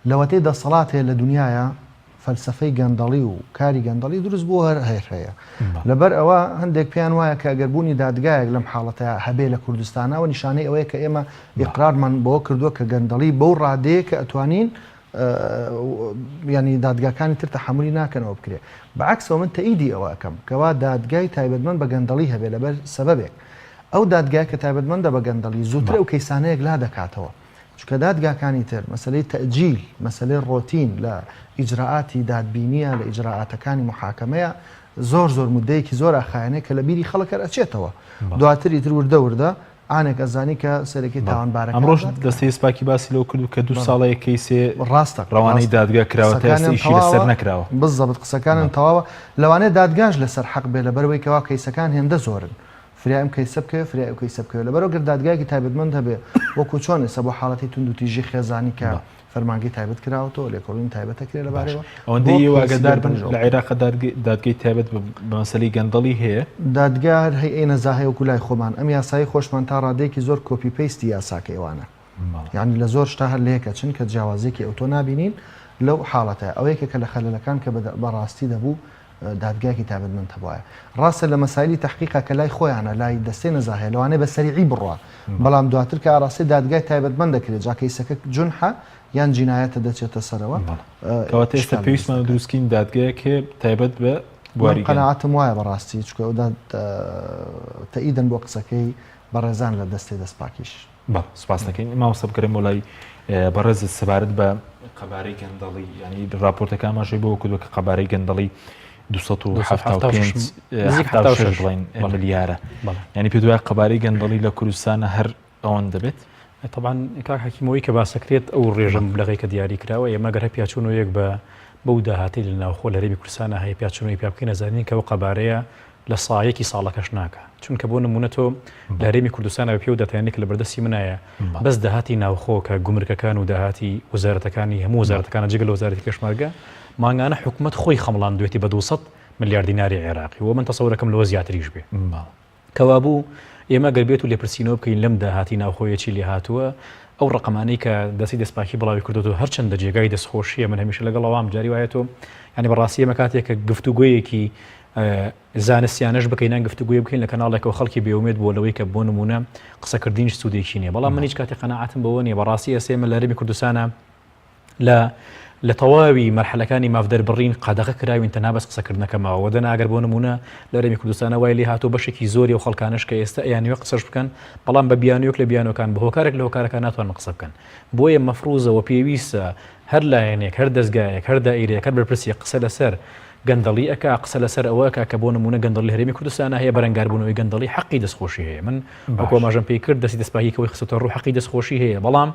لەوەتەی دەسەڵات هەیە لە دنیاە فەلسفەی گەندەڵی و کاری گەندەڵی دروست بۆ هەیە لەبەر ئەوە هەندێک پێیان وایە کە ئەگەربوونی دادگایەک لەم حاڵەتە هەبێ لە کوردستانەوە نیشانەی ئەوەیە کە ئێمە ئیقرارمان بۆ کردووە کە گەندەڵی بەو ڕادەیە کە ئەتوانین ینی دادگاکانی تر تەحملی ناکەنەوە بکرێت بەعکسەوە من تەئیدی ئەوە ئەەکەم کەوا دادگای تایبەتمەند بە گەندەڵی هەبێت لەبەر سەبەبێک ئەو دادگای کە تایبەتمەندە بە گەندەڵی زووتر ئەو کەیسانەیەک لا دەکاتەوە چکە دادگاکانی تر مەسلەی تەجیل مەسلەی ڕۆتین لە ئیجراعاتی دادبینیە لە ئیجراعاتەکانی محاکەمەیە زۆر مدەیەکی زۆر ئاخایانەیە کە لە بیری خەڵکە ئەچێتەوە دواتری تر وردە ئانێک ئەزانی کە سەرەکی تاوانبارەکە ئەمڕۆژ دەستەی سپاکی باسی لەو کردو کە 2 ساڵەیە کەیسێ ڕاستە ڕەوانەی دادگا کراوەتە ئێستاشی لەسەر نەکراوە بزەبت قسەکانن تەواوە لەوانەیە دادگاش لەسەر حەق بێ لەبەرەوەی کەوا کەیسەکان هێندە زۆرن فریایم کەیسە بکەوێ فریای ئەو کەیسە بکەوێ لەبەرەوە گەر دادگایەکی تایبەتمەند هەبێ وەکو چۆن ئێستا بۆ حاڵەتی تونند و تیژی خێزانی کە فەرمانگەی تایبەت کراوەتەوە لێکۆڵین تایبەتە کرێ لەبارەوە ئەوەندەی واگەدار بن لە عێراق دادگای تایبەت بە مەسەلەی گەندەڵی هەیە دادگار هەیە نەزاهەیە وەکو لای خۆمان ئەم یاسایی خۆشمان تا ڕادەیەکی زۆر کۆپی پەیستی یاساکە ئێوانە یعنی لە زۆر شتا هەر لەیەکە چن کە جیاوازێکی ئەوتۆ نابینین لەو حاڵەتە ئەوەیەکە کە لە خەلەلەکان کە بەڕاستی دەبوو دادگایەکی تایبەتمەند هەبووە ڕاستە لە مەسایلی تحقیقا کە لای خۆیانە لای دەستەی نەزاهەیە لەوانەیە بە سەریعی بڕوە بەڵام دواتر کە ئاڕاستی دادگای تایبەتمەند دەکرێت جا کەیسەکە جونحە یان جینایەتە دەچێتە سەرەوە کەواتە ئێستا پێویستمان دروستکەین دادگایەکێ تایبەت بە بواری قەناعەتم وایە بەڕاستی چکە ئەودا تەئیدن بۆ قسەکەی بەڕێزان لە دەستی دەستپاکیش سوپاس دەکەین ماوەسە بکەرێم بۆ لای بەڕێزت سەبارەت بە قەبارەی گەندەڵی ینی راپۆرتەکانماشەی بۆ کردووە کە قەبارەی گەندەڵی 275 بڵین ملیارە ینی پێ دوای قەبارەی گەندەڵی لە کوردستانە هەر ئەوەن دەبێت طبعا کاک حەکیمەوەی کە باسەکرێت ئەو ڕێژەم بلەغی کە دیاری کراوە ئێمە گەر پیاچوونەوەیەک بەو داهاتی لە ناوخۆ لە هەرێمی کوردستانە هەیە پیاچوونەوەی پیا بکەین نەزانین کە ئەو قەبارەیە لە سایەکی ساڵەکەش ناکە چونکە بۆ نمونە تۆ لە هەرێمی کوردستانە پێ و دەتوانێت کە لە بەردەستی منایە بەس داهاتی ناوخۆ کە گومرگەکان و داهاتی وەزارەتەکانی هەموو وەزارەتەکانە جگە لە وەزارەتی کەشمەرگە مانگانە حکوومەت خۆی خەمڵان دوێتی بە 200 ملیار دیناری عێراقی و من تەسەورەکەم لەوە زیاتریش بێ کەوا بوو ئێمە گەربێت و لێپرسینەوە بکەین لەم داهاتی ناوخۆیەکی لێ هاتووە ئەو ڕقەمانەی کە دەستی دەستپاکی بڵاوی کردوەوە هەرچەندە جێگای دەستخۆشیە من هەمیشە لەگەڵەوەم جاری وایە تۆ ینی بەڕاستی ئێمە کاتێک کە گفتوگویەکی زانستیانەش بکەینان گفتوگوی بکەین لە کەناڵێکەوە خەڵکی بێومێت بۆ لەوەی کە بۆ نمونە قسەکردنیش سوودێکی نیە بەڵام من هیچ کاتی قەناعەتم بەوە نیە بەڕاستی ئێستا ئێمە لە هەرێمی کوردستانە لە تەواوی مەرحلەکانی مافدەر بڕین قادەغە کراوین تەنها بەس قسەکردنەکەمەوە وەدەنا ئەگەر بۆ نمونە لە هەرێمی کوردستانە وای لێ هاتۆ بەشێکی زۆری و خەڵکانش کە ئێستا ئەیانوێ قسەش بکەن بەڵام بە بیانوێک لە بیانەکان بە هۆکارێک لە هۆکارەکان ناتوان قسە بکەن بۆیە مەفروزەوە پێویستە هەر لایەنێک هەر دەستگایەک هەر دائیرەیەک هەر بەرپرسی قسە لەسەر گەندەڵی ئەکا قسە لەسەر ئەوەکە کە بۆ نمونە گەندەڵی هەرێمی کوردستانە هەیە بەرەنگاربوونەوەی گەندەڵی حەقی دەستخۆشی هەیە من وەکو ماژەم پێی کرد دەستی دەستپاکیەوەی خستۆتە ڕوو حەقی دەستخۆشی هەیە بەڵام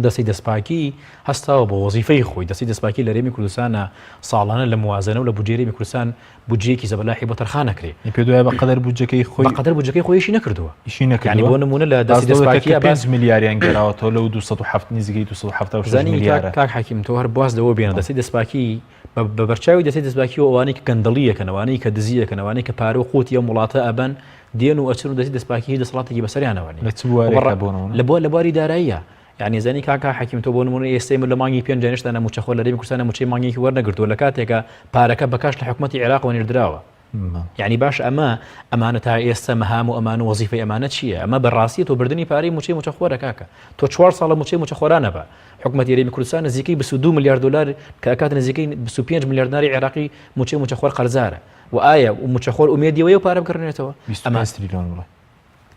دەستی دەستپاکی هەستاوە بۆ وەزیفەی خۆی دەستی دەستپاکی لە هەرێمی کوردستانە ساڵانە لە موازنە و لە بودجێ کوردستان بودجەیەکی زەبەلاحی بۆ تەرخانەکرێ پێ دوایە بەقەدەر بودجەکەی خۆی بەقەدەر بودجەکەی خۆیشی نەکردووە ئیشی نەکردووە یعنی بۆ نمونە لە دەستی دەستپاکی 5 میلیاریان گەراوەتەوە لەو 270 نزیکەی 276 میلیارە کاک حەکیم تۆ هەر باز لەوە بێنە دەستی دەستپاکی بە بەرچاوی دەستی دەستپاکی و ئەوانەی کە گەندەڵیەکەن ئەوانەی کە دزیەکەن ئەوانەی کە پارە و قوتی ئەم وڵاتە ئەبەن دێن و ئەچن و دەستی دەستپاکی هیچ دەسەڵاتێکی بەسەریانەوە لە چ بوارێکە بۆ نمونە لە بواری داراییە یعنی زانی کاکا حەکیم تۆ بۆ نمونە ئێستەی من لە مانگی پێنج جانیشتانە موچەخۆر لە هەرێمی کوردستانە موچەی مانگێکی وەرنەگرتووە لە کاتێکە پارەکە بەکاش لە حکوومەتی عێراقەوە نێردراوە یعنی باش ئەمانە تا ئێستا مەهام و ئەمان و وەزیفەی ئەمانە چییە ئەمە بەڕاستی تۆ بردننی پارەی موچەی موچەخۆرە کاکە تۆ 4 ساڵە موچەی موچەخۆرانە بە حکوومەتی هەرێمی کوردستان نزیکەی 22 میلیارد دلار کە ئەکات نزیکەی 25 میلیارد دیناری عێراقی موچەی موچەخۆر قەرزارە و ئایا موچەخۆر ئومێدیەوەی و پارە بکڕنێتەوە ئەمە تریلیۆن وڵای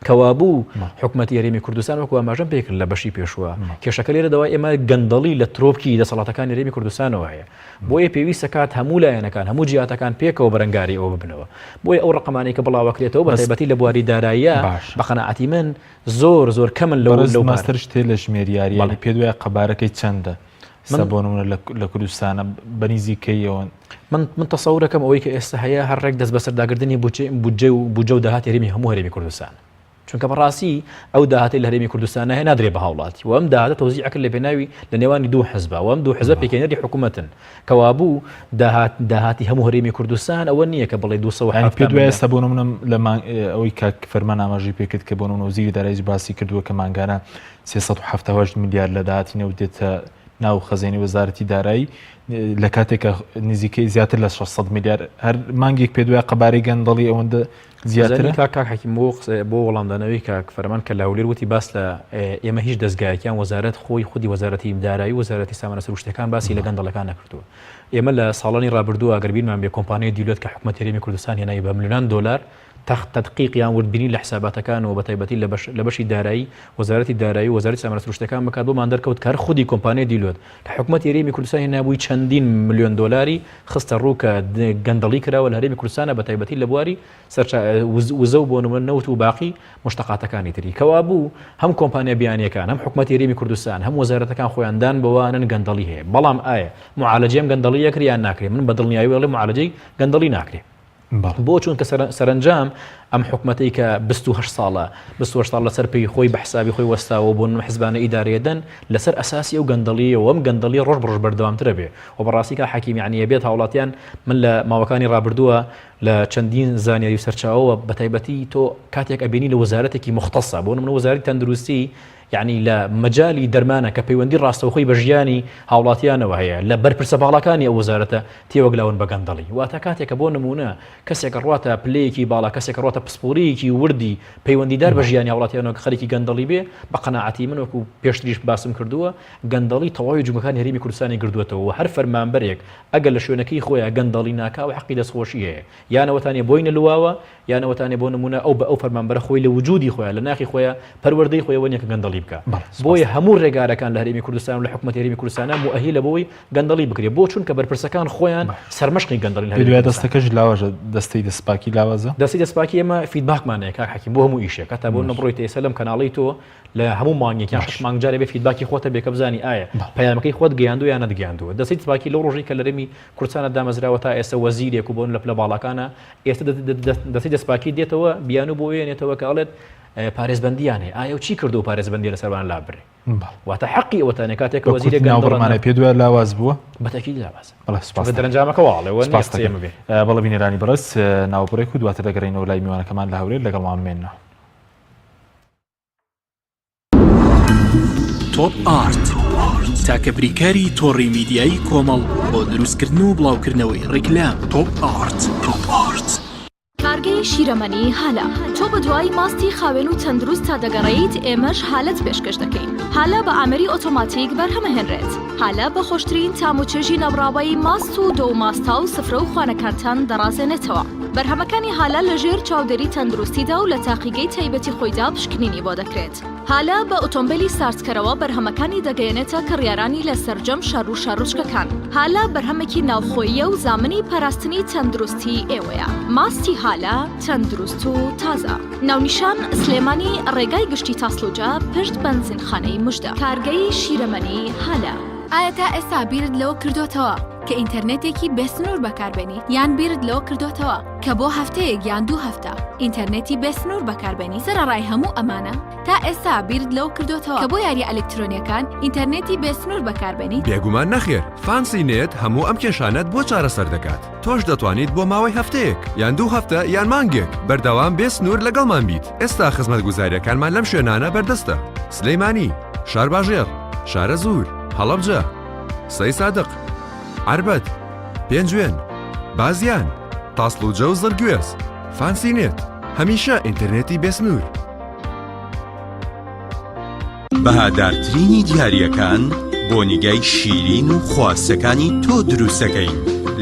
کەوابوو حکوومەتی هەرێمی کوردستان وەکو ئاماژەم پێکرد لە بەشی پێشووە کێشەکە لێرە دەوای ئێمە گەندەڵی لە ترۆپکی دەسەڵاتەکانی هەرێمی کوردستانەوە هەیە بۆیە پێویستە کات هەموو لایەنەکان هەموو جیهاتەکان پێکەوە بەرەنگاری ئەوە ببنەوە بۆیە ئەو ڕقمانەی کە بڵاوەکرێتەوە بە تایبەتی لە بواری داراییە بە قەناعەتی من زۆر کەمن لەو ماسترش تێ لە ژمێریاری پێ دوای قەبارەکەی چەندە سەبۆنمونە لە کوردستانە بەنیزیکەیەوە من تەسەورەکەم ئەوەی کە ئێستا هەیە هەر ڕێک دەست بەسەرداگردنی بودجە و داهاتی هەرێمی هەموو هەرێمی کوردستان چونکە بەڕاستی ئەو داهاتی لە هەرێمی کوردستانە هەیە نادرێ بە هاوڵاتی و ئەم داهاتە تەوزیعەکە لە پێناوی لە نێوانی دوو حزب و ئەم دوو حزب پێکەنەری حکوومەتن کەوابوو داهاتی هەموو هەرێمی کوردستان ئەوە نییە کە بڵێ 270 پێ دوای ئێستا بۆ نمونە لە ئەوەی کاک فەرمان ئاماژەی پێکرد کە بۆ نمونە وەزیری دارایی باسی کردووە کە مانگانە 378 میلیارد لە داهاتینە و دێتە ناو خەزێنی وەزارەتی دارایی لە کاتێکە نزیکەی زیاتر لە 600 میلیارد هەر مانگێک پێ دوای قەبارەی گەندەڵی ئەوەندە زیاتر کاک حەکیم بۆ وەڵامدانەوەی کاک فەرمان کە لاولێر وتی باس لە ئێمە هیچ دەستگایەکیان وەزارەت خۆی خودی وەزارەتی دارایی وەزارەتی سامانە سروشتەکان باسی لە گەندەڵەکان نەکردووە ئێمە لە ساڵانی ڕابردووە ئەگەربینمان بێ کۆمپانیای دیولێت کە حکوومەتی هەرێمی کوردستان هێنایی بە ملیۆنان دلار تەدقیقیان وردبینی لە حساباتەکان و بە تایبەتی لە بەشی دارایی وەزارەتی دارایی و وەزارەتی سامانە سروشتەکان بکات بۆمان دەرکەوت کار خودی کۆمپانیای دیولۆت کە حکوومەتی هەرێمی کوردستان هێنابووی چەندین ملیۆن دلاری خستە ڕوو کە گەندەڵی کراوە لە هەرێمی کوردستانە بە تایبەتی لە بواری وزە و بۆ نمونە نەوت و باقی مشتەقاتەکانی تری کەوا بوو هەم کۆمپانیا بیانیەکان هەم حکوومەتی هەرێمی کوردستان هەم وەزارەتەکان خۆیاندان بەوانن گەندەڵی هەیە بەڵام ئایا معالەجەم گەندەڵی یەکریان ناکرێت من بەدڵنیایی وڵێ معالەجەی گەندەڵی ناکرێت بۆ چونکە سەرنجام ئەم حکوومەتەی کە 28 ساڵە 28 ساڵ لەسەر پێی خۆی بە حسابی خۆی وەستاوە بۆ حزبانە ئیدارەدەن لەسەر ئەساسی ئەو گەندەڵی و ئەم گەندەڵی ڕۆژ بڕۆژ بەردەوامترە بێ و بەڕاستی کە حەکیم یعنی بێت هاوڵاتیان من لە ماوەکانی ڕابردووە لە چەندین زانیاری سەرچاوەوە بە تایبەتی تۆ کاتێک ئەبینی لە وەزارەتێکی مختصە بۆ نمونە وەزارەتی تەندروستی یعنی لە مەجای دەرمانە کە پەیوەندی ڕاستەوخۆی بە ژیانی هاوڵاتیانەوە هەیە لە بەرپرسە باڵەکانی ئەو وەزارەتە تێوەگلاون بە گەندەڵی واتە کاتێکە بۆ نمونە کەسێک ڕاتە پلەیەکی باڵا کەسێک ڕاتە پسپۆریەکی وردی پەیوەندیدار بە ژیانی هاوڵاتیانەوە کە خەریکی گەندەڵی بێ بە قەناعەتی من وەکو پێشتریش باسم کردووە گەندەڵی تەواوی جومەکانی هەرێمی کوردستانی گردووەتەوە و هەر فەرمانبەرێک ئەگەر لە شوێنەکەی خۆیان گەندەڵی ناکا و حەقی دەستخۆشی هەیە یانەوەتانێ بۆی نەلواوە یانەوەتانێ بۆ نمونە ئەو فەرمانبەرە خۆی لە وجودی خۆیان لە ناخی خۆیان پەروەردەی خۆی وەنیەکە گەندەڵی بکە بۆیە هەموو ڕێگارەکان لە هەرێمی کوردستان و لە حکوومەتی هەرێمی کوردستانە مؤهلە بۆی گەندەڵی بکرێت بۆ چونکە بەرپرسەکان خۆیان سەرمەشقی گەندەڵی دوای دەستەکەش لاوەژە دەستەی دەستپاکی لاوازە دەستی دەستپاکی ئێمە فیدباکمانەیە کاک حەکیم بۆ هەموو ئیشێک هەتا بۆ نەبڕۆیت ئێستا لەم کەناڵی تۆ لە هەموو مانگێکیان شش مانگ جارێ بێ فیدباکی خۆتە بێ کە بزانی ئایا پەیامەکەی خۆت گەیاندووە یان نەگەیاندووە دەستی دەستپاکی لەو ڕۆژی کە لە هەرێمی کوردستانە دامەزراوە تا ئێستا وەزیرێک و بۆن لە پلە باڵەکانە ئێستا دەستی دەستپاکی دێتەوە بیانوو بۆ وێنێتەوە کە ئەڵێت پارێزبەندیانێ ئایا و چی کردو پارێزبەندی لەسەروان لابرێ واتە حەقی ئەوەتانێ کاتێک وەزیرێک گەندەڵمانە پێ دوای لاواز بووە بەتەکید لاواز سپاس دەرەنجامەکە واڵێەوە بەڵە بینێرانی بەڕست ناوپڕێک و دواتر دەگەڕێنەوە لای میوانەکەمان لە هەورێت لەگەڵمان بمێنەوە تۆپ ئارت تاکە بریکاری تۆڕی میدیایی کۆمەڵ بۆ دروستکردن و بڵاوکردنەوەی ڕیکلام تۆپ ئارت کارگەی کارگەی شیرەمەنی هالە تۆ بە دوای ماستی خاوێن و تەندروست تا دەگەڕێیت ئێمەش حالت پێشکەش دەکەین هالە بە ئامەری ئۆتۆماتیک بەرهەمەهێنرێت هالە بە خۆشترین تاموچێژی نەبڕاوی ماست و دۆ ماستا و سفرە و خوانەکانتان دەڕازێنێتەوە بەرهەمەکانی هالە لەژێر چاودێری تەندروستیدا و لە تاقیگەی تایبەتی خۆیدا پشکنینی بۆ دەکرێت هالە بە ئۆتۆمبیلی سارسکەرەوە بەرهەمەکانی دەگەیەنێتە کڕیارانی لە سەرجەم شەڕ و شارۆچکەکان هالە بەرهەمێکی ناوخۆیە و زامنی پاراستنی تەندروستی ئێوەیە ماستی هالە تەندروست و تازە ناونیشان سلێمانی ڕێگای گشتی تاسلوجە پشت بەنزینخانەی مژدە کارگەی شیرەمەنی هالە ئایا تا ئێستا بیرت لەوە کردوتەوە کە ئینتەرنێتێکی بێسنوور بەکاربێنی یان بیرت لەوە کردوتەوە کە بۆ هەفتەیەک یان 2 هەفتە ئینتەرنێتی بێسنوور بەکاربێنی سەرڕای هەموو ئەمانە تا ئێستا بیرت لەوە کردوتەوە کە بۆ یاری ئەلکترۆنیەکان ئینتەرنێتی بێسنوور بەکاربێنی بێگومان نەخێر فانسی نێت هەموو ئەم کێشانەت بۆ چارەسەر دەکات تۆش دەتوانیت بۆ ماوەی هەفتەیەک یان 2 هەفتە یان مانگێک بەردەوام بێسنوور لەگەڵمان بیت ئێستا خزمەتگوزاریەکانمان لەم شوێنانە بەردەستە سلەیمانی شارباژێر شارە زوور هەڵەبجە سەی سادق عربەت پێنجوێن بازیان تاسلوجە و زەرگوێز فانسینێت هەمیشە ئینتەرنێتی بێسنوور بەهادارترینی دیاریەکان بۆ نیگای شیرین و خواستەکانی تۆ دروستەکەین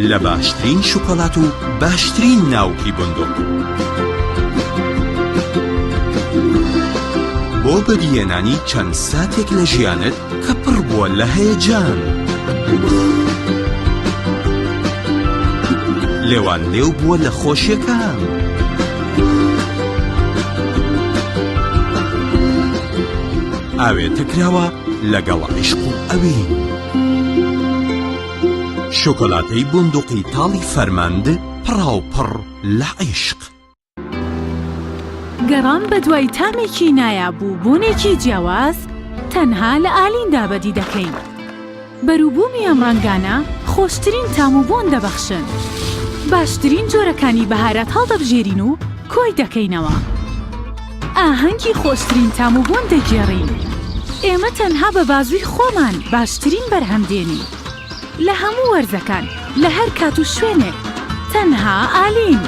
لە باشترین شوکۆلات و باشترین ناوکی بندوق بۆ بەدیێنانی چەند ساتێک لە ژیانت کە پڕ بووە لە هەیەجان لێوان لێو بووە لە خۆشیەکان ئاوێتە کراوە لەگەڵ عیشق و ئەوین شۆکۆلاتەی بندوقی تاڵی فەرماند پڕاوپڕ لە عیشق گەڕان بە دوای تامێکی نایابوو بوونێکی جیاواز تەنها لە ئالین دابەدی دەکەین بەرووبوومی ئەم ڕەنگانە خۆشترین تام و بۆن دەبەخشن باشترین جۆرەکانی بەهارەت هەڵدەبژێرین و کۆی دەکەینەوە ئاهەنگی خۆشترین تام و بۆن دەگێڕین ئێمە تەنها بە بازووی خۆمان باشترین بەرهەمدێنی لە هەموو وەرزەکان لە هەر کات و شوێنێک تەنها ئالین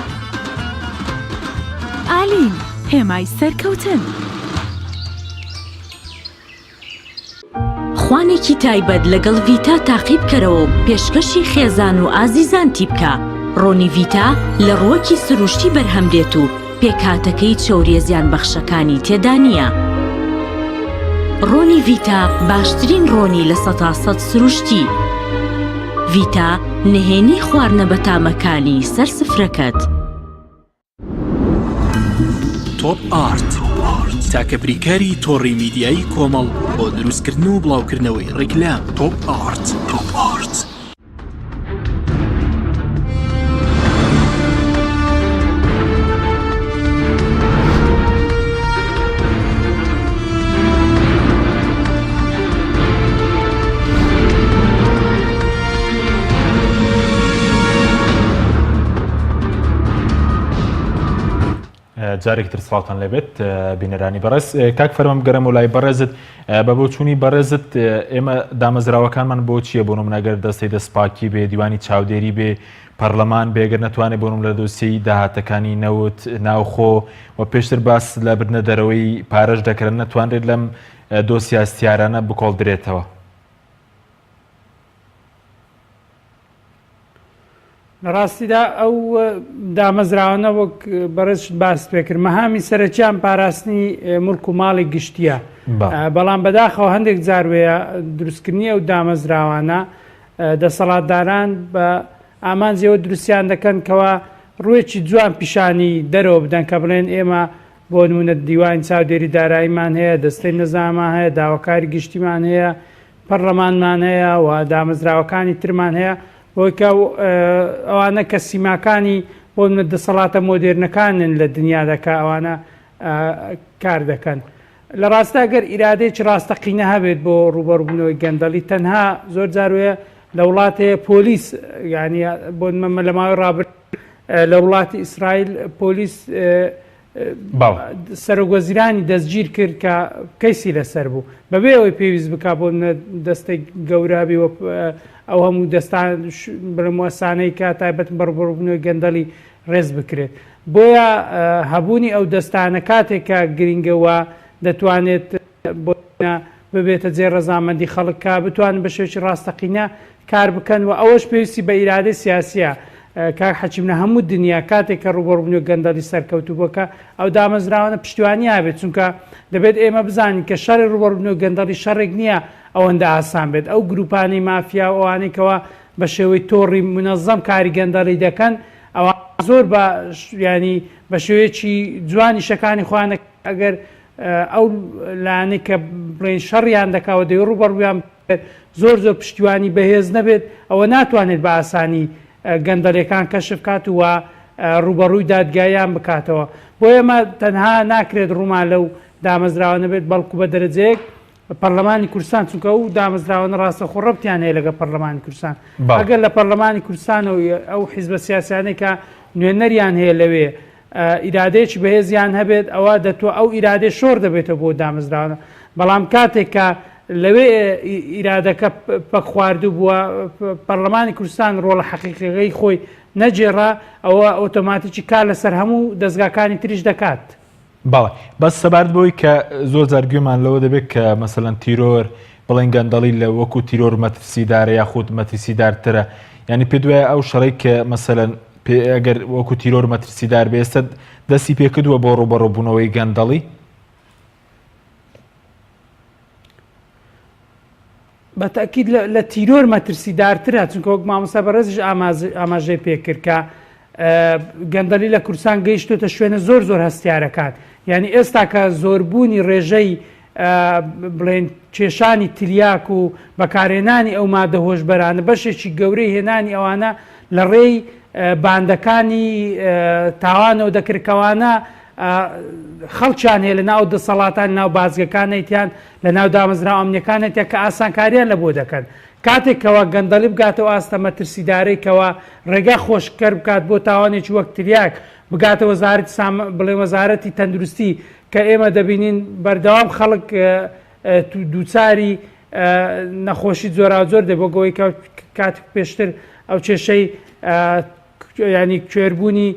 ئالین هێمای سەرکەوتن خوانێکی تایبەت لەگەڵ ڤیتا تاقیب کەرەوە پێشکەشی خێزان و ئازیزانتی بکە ڕۆنی ڤیتا لە ڕووەکی سروشتی بەرهەمدێت و پێکهاتەکەی چەوریە زیان بەخشەکانی تێدا نییە ڕۆنی ڤیتا باشترین ڕۆنی لە 100% سروشتی ڤیتا نهێنی خواردنە بە تامەکانی سەر سفرەکەت تۆپ ئارت تاکە بریکاری تۆڕی میدیایی کۆمەڵ بۆ دروستکردن و بڵاوکردنەوەی ڕیکلام تۆپ ئارت جارێکتر سڵاتان لەبێت بینەرانی بەڕێز کاک فەرمەم گەرەم و لای بەڕێزت بە بۆچوونی بەڕێزت ئێمە دامەزراوەکانمان بۆ چییە بۆ نمونەگەر دەستەی دەستپاکی بێ دیوانی چاودێری بێ پەرلەمان بێگەر نەتوانێت بۆنم لە دۆسیی داهاتەکانی نەوت ناوخۆ و پێشتر باس لە بردنە دەرەوەی پارەش دەکرن نەتوانرێت لەم دۆسی ئاستیارانە بکۆڵ درێتەوە لە ڕاستیدا ئەو دامەزراوانە وەک بەڕێزت باس پێکرد مەهامی سەرەکیان پاراستنی مڵک و ماڵی گشتیە بەڵام بەداخەوە هەندێک جاروەیە دروستکردنی ئەو دامەزراوانە دەسەڵاتداران بە ئامانجیەوە دروستیان دەکەن کەوا ڕوێکی جوان پیشانی دەرەوە بدەن کە بڵێن ئێمە بۆ نمونە دیوانی چاودێری داراییمان هەیە دەستەی نەزامان هەیە داواکاری گشتیمان هەیە پەرلەمانمان هەیە و دامەزراوەکانی ترمان هەیە بۆی کە ئەوانە کە سیماکانی بۆ دەسەڵاتە مۆدێرنەکانن لە دنیا دەکا ئەوانە کار دەکەن لە ڕاستە گەر ئیرادێکی ڕاستەقینە هەبێت بۆ ڕوبەڕبوونەوەی گەندەڵی تەنها زۆر جاروەیە لە وڵاتەیە پۆلیس یعنی بۆ لە ماوەی ڕابرد لە وڵاتی ئیسرائیل پۆلیس سەرۆگوەزیرانی دەستگیر کرد کە کەیسی لەسەر بوو بەبێ ئەوەی پێویست بکا بۆ دەستەی گەورابی ئەو هەموو دەستان بەموەسانەی کە تایبەت بەڕبڕبوونەوەی گەندەڵی ڕێز بکرێت بۆیە هەبوونی ئەو دەستانە کاتێکە گرنگەوە دەتوانێت ببێتە جێ ڕەزامەندی خەڵکە بتوانن بە شێوکی ڕاستەقینە کار بکەن و ئەوەش پێویستی بە ئیرادەی سیاسیە کاک حەچیمنە هەموو دنیا کاتێک کە ڕوبەڕبوونی گەندەڵی سەرکەوتوو بۆکە ئەو دامەزراوانە پشتیوانی هابێت چونکە دەبێت ئێمە بزانین کە شەڕی ڕوبەڕبوونی گەندەڵی شەڕێک نییە ئەوەندە ئاسان بێت ئەو گروپانی مافیا ئەوانێکەوە بە شێوەی تۆڕی منەظەم کاری گەندەڵی دەکەن ئەوە زۆر بە ینی بە شێوەیەکی جوانی شەکانی خوانە ئەگەر ئەو لاانەی کە بڵێن شەڕیان دەکاوە دەی ڕوبەڕبوویان زۆر زۆر پشتیوانی بەهێز نەبێت ئەوە ناتوانێت بە ئاسانی گەندەڵیەکان کەشف کات و ڕوبەڕووی دادگایان بکاتەوە بۆ ئێمە تەنها ناکرێت ڕوومان لەو دامەزراوە نەبێت بەڵکو بە دەرەجەیەک پەرلەمانی کوردستان چونکە و دامەزراوەن ڕاستە خۆڕەبتیان هەیە لەگە پەرلەمانی کوردستان ئەگەر لە پەرلەمانی کوردستان و ئەو حیزبە سیاسیانەی کە نوێنەریان هەیە لەوێ ئیرادەیەکی بەهێزیان هەبێت ئەوە دەتوە ئەو ئیرادێ شۆر دەبێتەوە بۆ دامەزراوە بەڵام کاتێک کە لەوێ ئیرادەکە پەک خواردوو بووە پەرلەمانی کوردستان ڕۆڵە حەقیقیەکەی خۆی نەجێڕا ئەوە ئۆتۆماتیکی کار لەسەر هەموو دەستگاکانی تریش دەکات. باڵێ بەس سەبارەت بۆی کە زۆر جارگوێمان لەوە دەبێت کە مەسەلەن تیرۆر بڵێن گەندەڵی لە وەکو تیرۆر مەترسیدارە یاخود مەترسیدارترە ینی پێ دوایە ئەو شەڕی کە مەسەلەن ئەگەر وەکو تیرۆر مەترسیدار بێستە دەستی پێکردووە بۆ ڕوبەڕووبوونەوەی گەندەڵی بە تاکید لە تیرۆر مەترسیدارترە چونکە وەک مامۆستا بەڕێزش ئاماژەی پێکرد کە گەندەڵی لە کوردستان گەیشتوتە شوێنە زۆر زۆر هەستیارەکان یعنی ئێستا کە زۆربوونی ڕێژەی بڵێن کێشانی تریاک و بەکارهێنانی ئەو مادە هۆشبەرانە بەشێکی گەورەی هێنانی ئەوانە لە ڕێی باندەکانی تاوانەوە دەکردکەوانە خەڵکیان هەیە لە ناو دەسەڵاتان ناو بازگەکانیتیان لە ناو دامەزراوە ئەمنیەکانێتە کە ئاسانکاریان لە بۆ دەکەن کاتێکەوە گەندەڵی بگاتەوە ئاستە مەترسیدارێکەوە ڕێگا خۆشکەر بکات بۆ تاوانێکی وەک تریاک بگاتە وەزارەتی بڵێ وەزارەتی تەندروستی کە ئێمە دەبینین بەردەوام خەڵک دووچاری نەخۆشی زۆرا زۆر دێ بۆ گەوەی کاتێک پێشتر ئەو کێشەی ینی کوێربوونی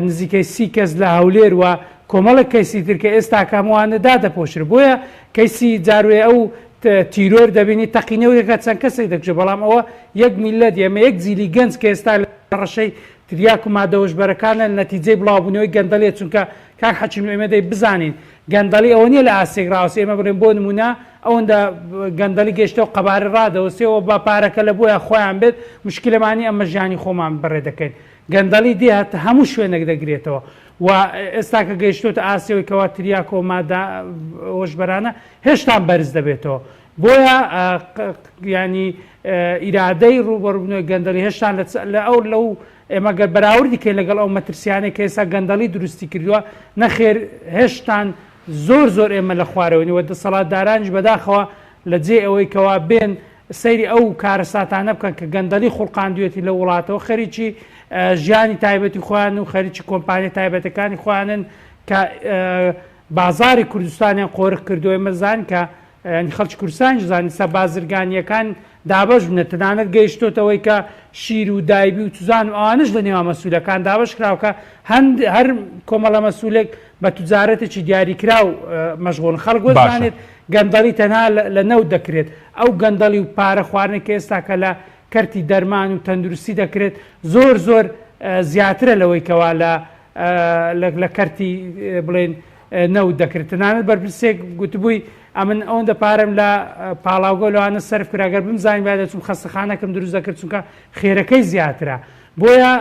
نزیکەی 30 کەس لە هەولێر وە کۆمەڵک کەیسی ترکە ئێستا کاموانە دادەپۆشر بۆیە کەیسی جاروێ ئەو تیرۆر دەبینی تەقینەوەیەکە چەند کەسێک دەکرێت بەڵام ئەوە یەک میلەت ئێمە یەک زیلی گەنج کە ئێستا لە ڕەشەی تریاک و مادەوەشبەرەکانە نەتیجەی بڵاوبوونەوەی گەندەڵێ چونکە کاک حەچیم ئێمە دەی بزانین گەندەڵی ئەوە نیە لە ئاسێک ڕاوسی ئێمە بڵێن بۆ نمونە ئەوەندە گەندەڵی گەشتەوە قەبارە ڕادەوەسێەوە بە پارەکە لە بۆیە خۆیان بێت مشکلەمانی ئەمە ژیانی خۆمان بەڕێ دەکەین گەندەڵی دێ هەتا هەموو شوێنێک دەگرێتەوە و ئێستا کە گەیشتوتە ئاسیەوەی کەوا تریاکۆ مادە هۆشبەرانە هێشتا بەرز دەبێتەوە بۆیە ینی ئیرادەی ڕوبەڕوونەوەی گەندەڵی هێشتان لە ئەو لەو ئێمە گەر بەراوردی کەین لەگەڵ ئەو مەترسیانەی کە ئێستا گەندەڵی دروستی کردووە نەخێر هێشتان زۆر زۆر ئێمە لە خوارەوەنی وە دەسەڵاتدارانش بەداخەوە لە جێ ئەوەی کەوا بێن سەیری ئەو کارەساتانە بکەن کە گەندەڵی خوڵقاندوێتی لە وڵاتەوە خەریکی ژیانی تایبەتی خۆیان و خەریکی کۆمپانیای تایبەتەکانی خۆیانن کە بازاری کوردستانیان قۆرق کردووە مەزان کە خەڵکی کوردستان زانانی سە بازرگانیەکان دابش بنە تەنانەت گەیشتۆتەوەی کە شیر و دایبی و توزان و ئەوانش لە نێوان مەسوولەکان دابش کراوکە هەر کۆمەڵە مەسوولێک بە توجارەتێکی دیاریکرا و مەشغوڵن خەڵک وەزانێت گەندەڵی تەنها لە نەوت دەکرێت ئەو گەندەڵی و پارە خواردنی کە ئێستا کە لە کەرتی دەرمان و تەندروستی دەکرێت زۆر زۆر زیاترە لەوەی کەوا لە کەرتی بڵێن نەوت دەکرێت تەنانەت بەرپرسێک گوتبووی ئەمن ئەوەندە پارەم لە پاڵاوگۆ لەوانە سەرف کراگەر بمزانین با دەچم خەستەخانەکەم دروست دەکرد چونکە خێرەکەی زیاترە بۆیە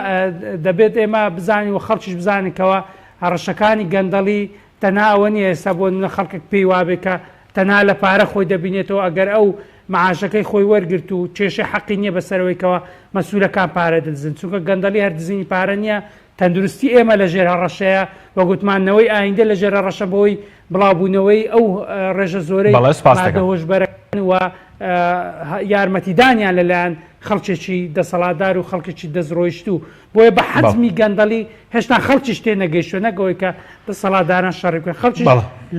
دەبێت ئێمە بزانین و خەڵکیش بزانێتەوە هەڕەشەکانی گەندەڵی تەنها ئەوە نیە ئێستا بۆ منە خەڵکێک پێی وابێت کە تەنها لە پارە خۆی دەبینێتەوە ئەگەر ئەو معاشەکەی خۆی وەرگرت و کێشە حەقی نییە بەسەرەوەیکەوە مەسوولەکان پارە دەزن چونکە گەندەڵی هەردزینی پارە نییە تەندروستی ئێمە لە ژێر هەڕەشەیە وە گوتمانەوەی ئایندە لە ژێر هەڕەشە بەوەی بڵاوبوونەوەی ئەو ڕێژە زۆرەی هۆشبەرەکان و یارمەتیدانیان لەلایەن خەڵکێکی دەسەڵاتدار و خەڵکێکی دەستڕۆیشتوو بۆیە بە حەزمی گەندەڵی هێشتا خەڵکیش تێ نەگەیشتوە نەگەوەی کە دەسەڵاتداران شەڕی بکەن خەڵکیش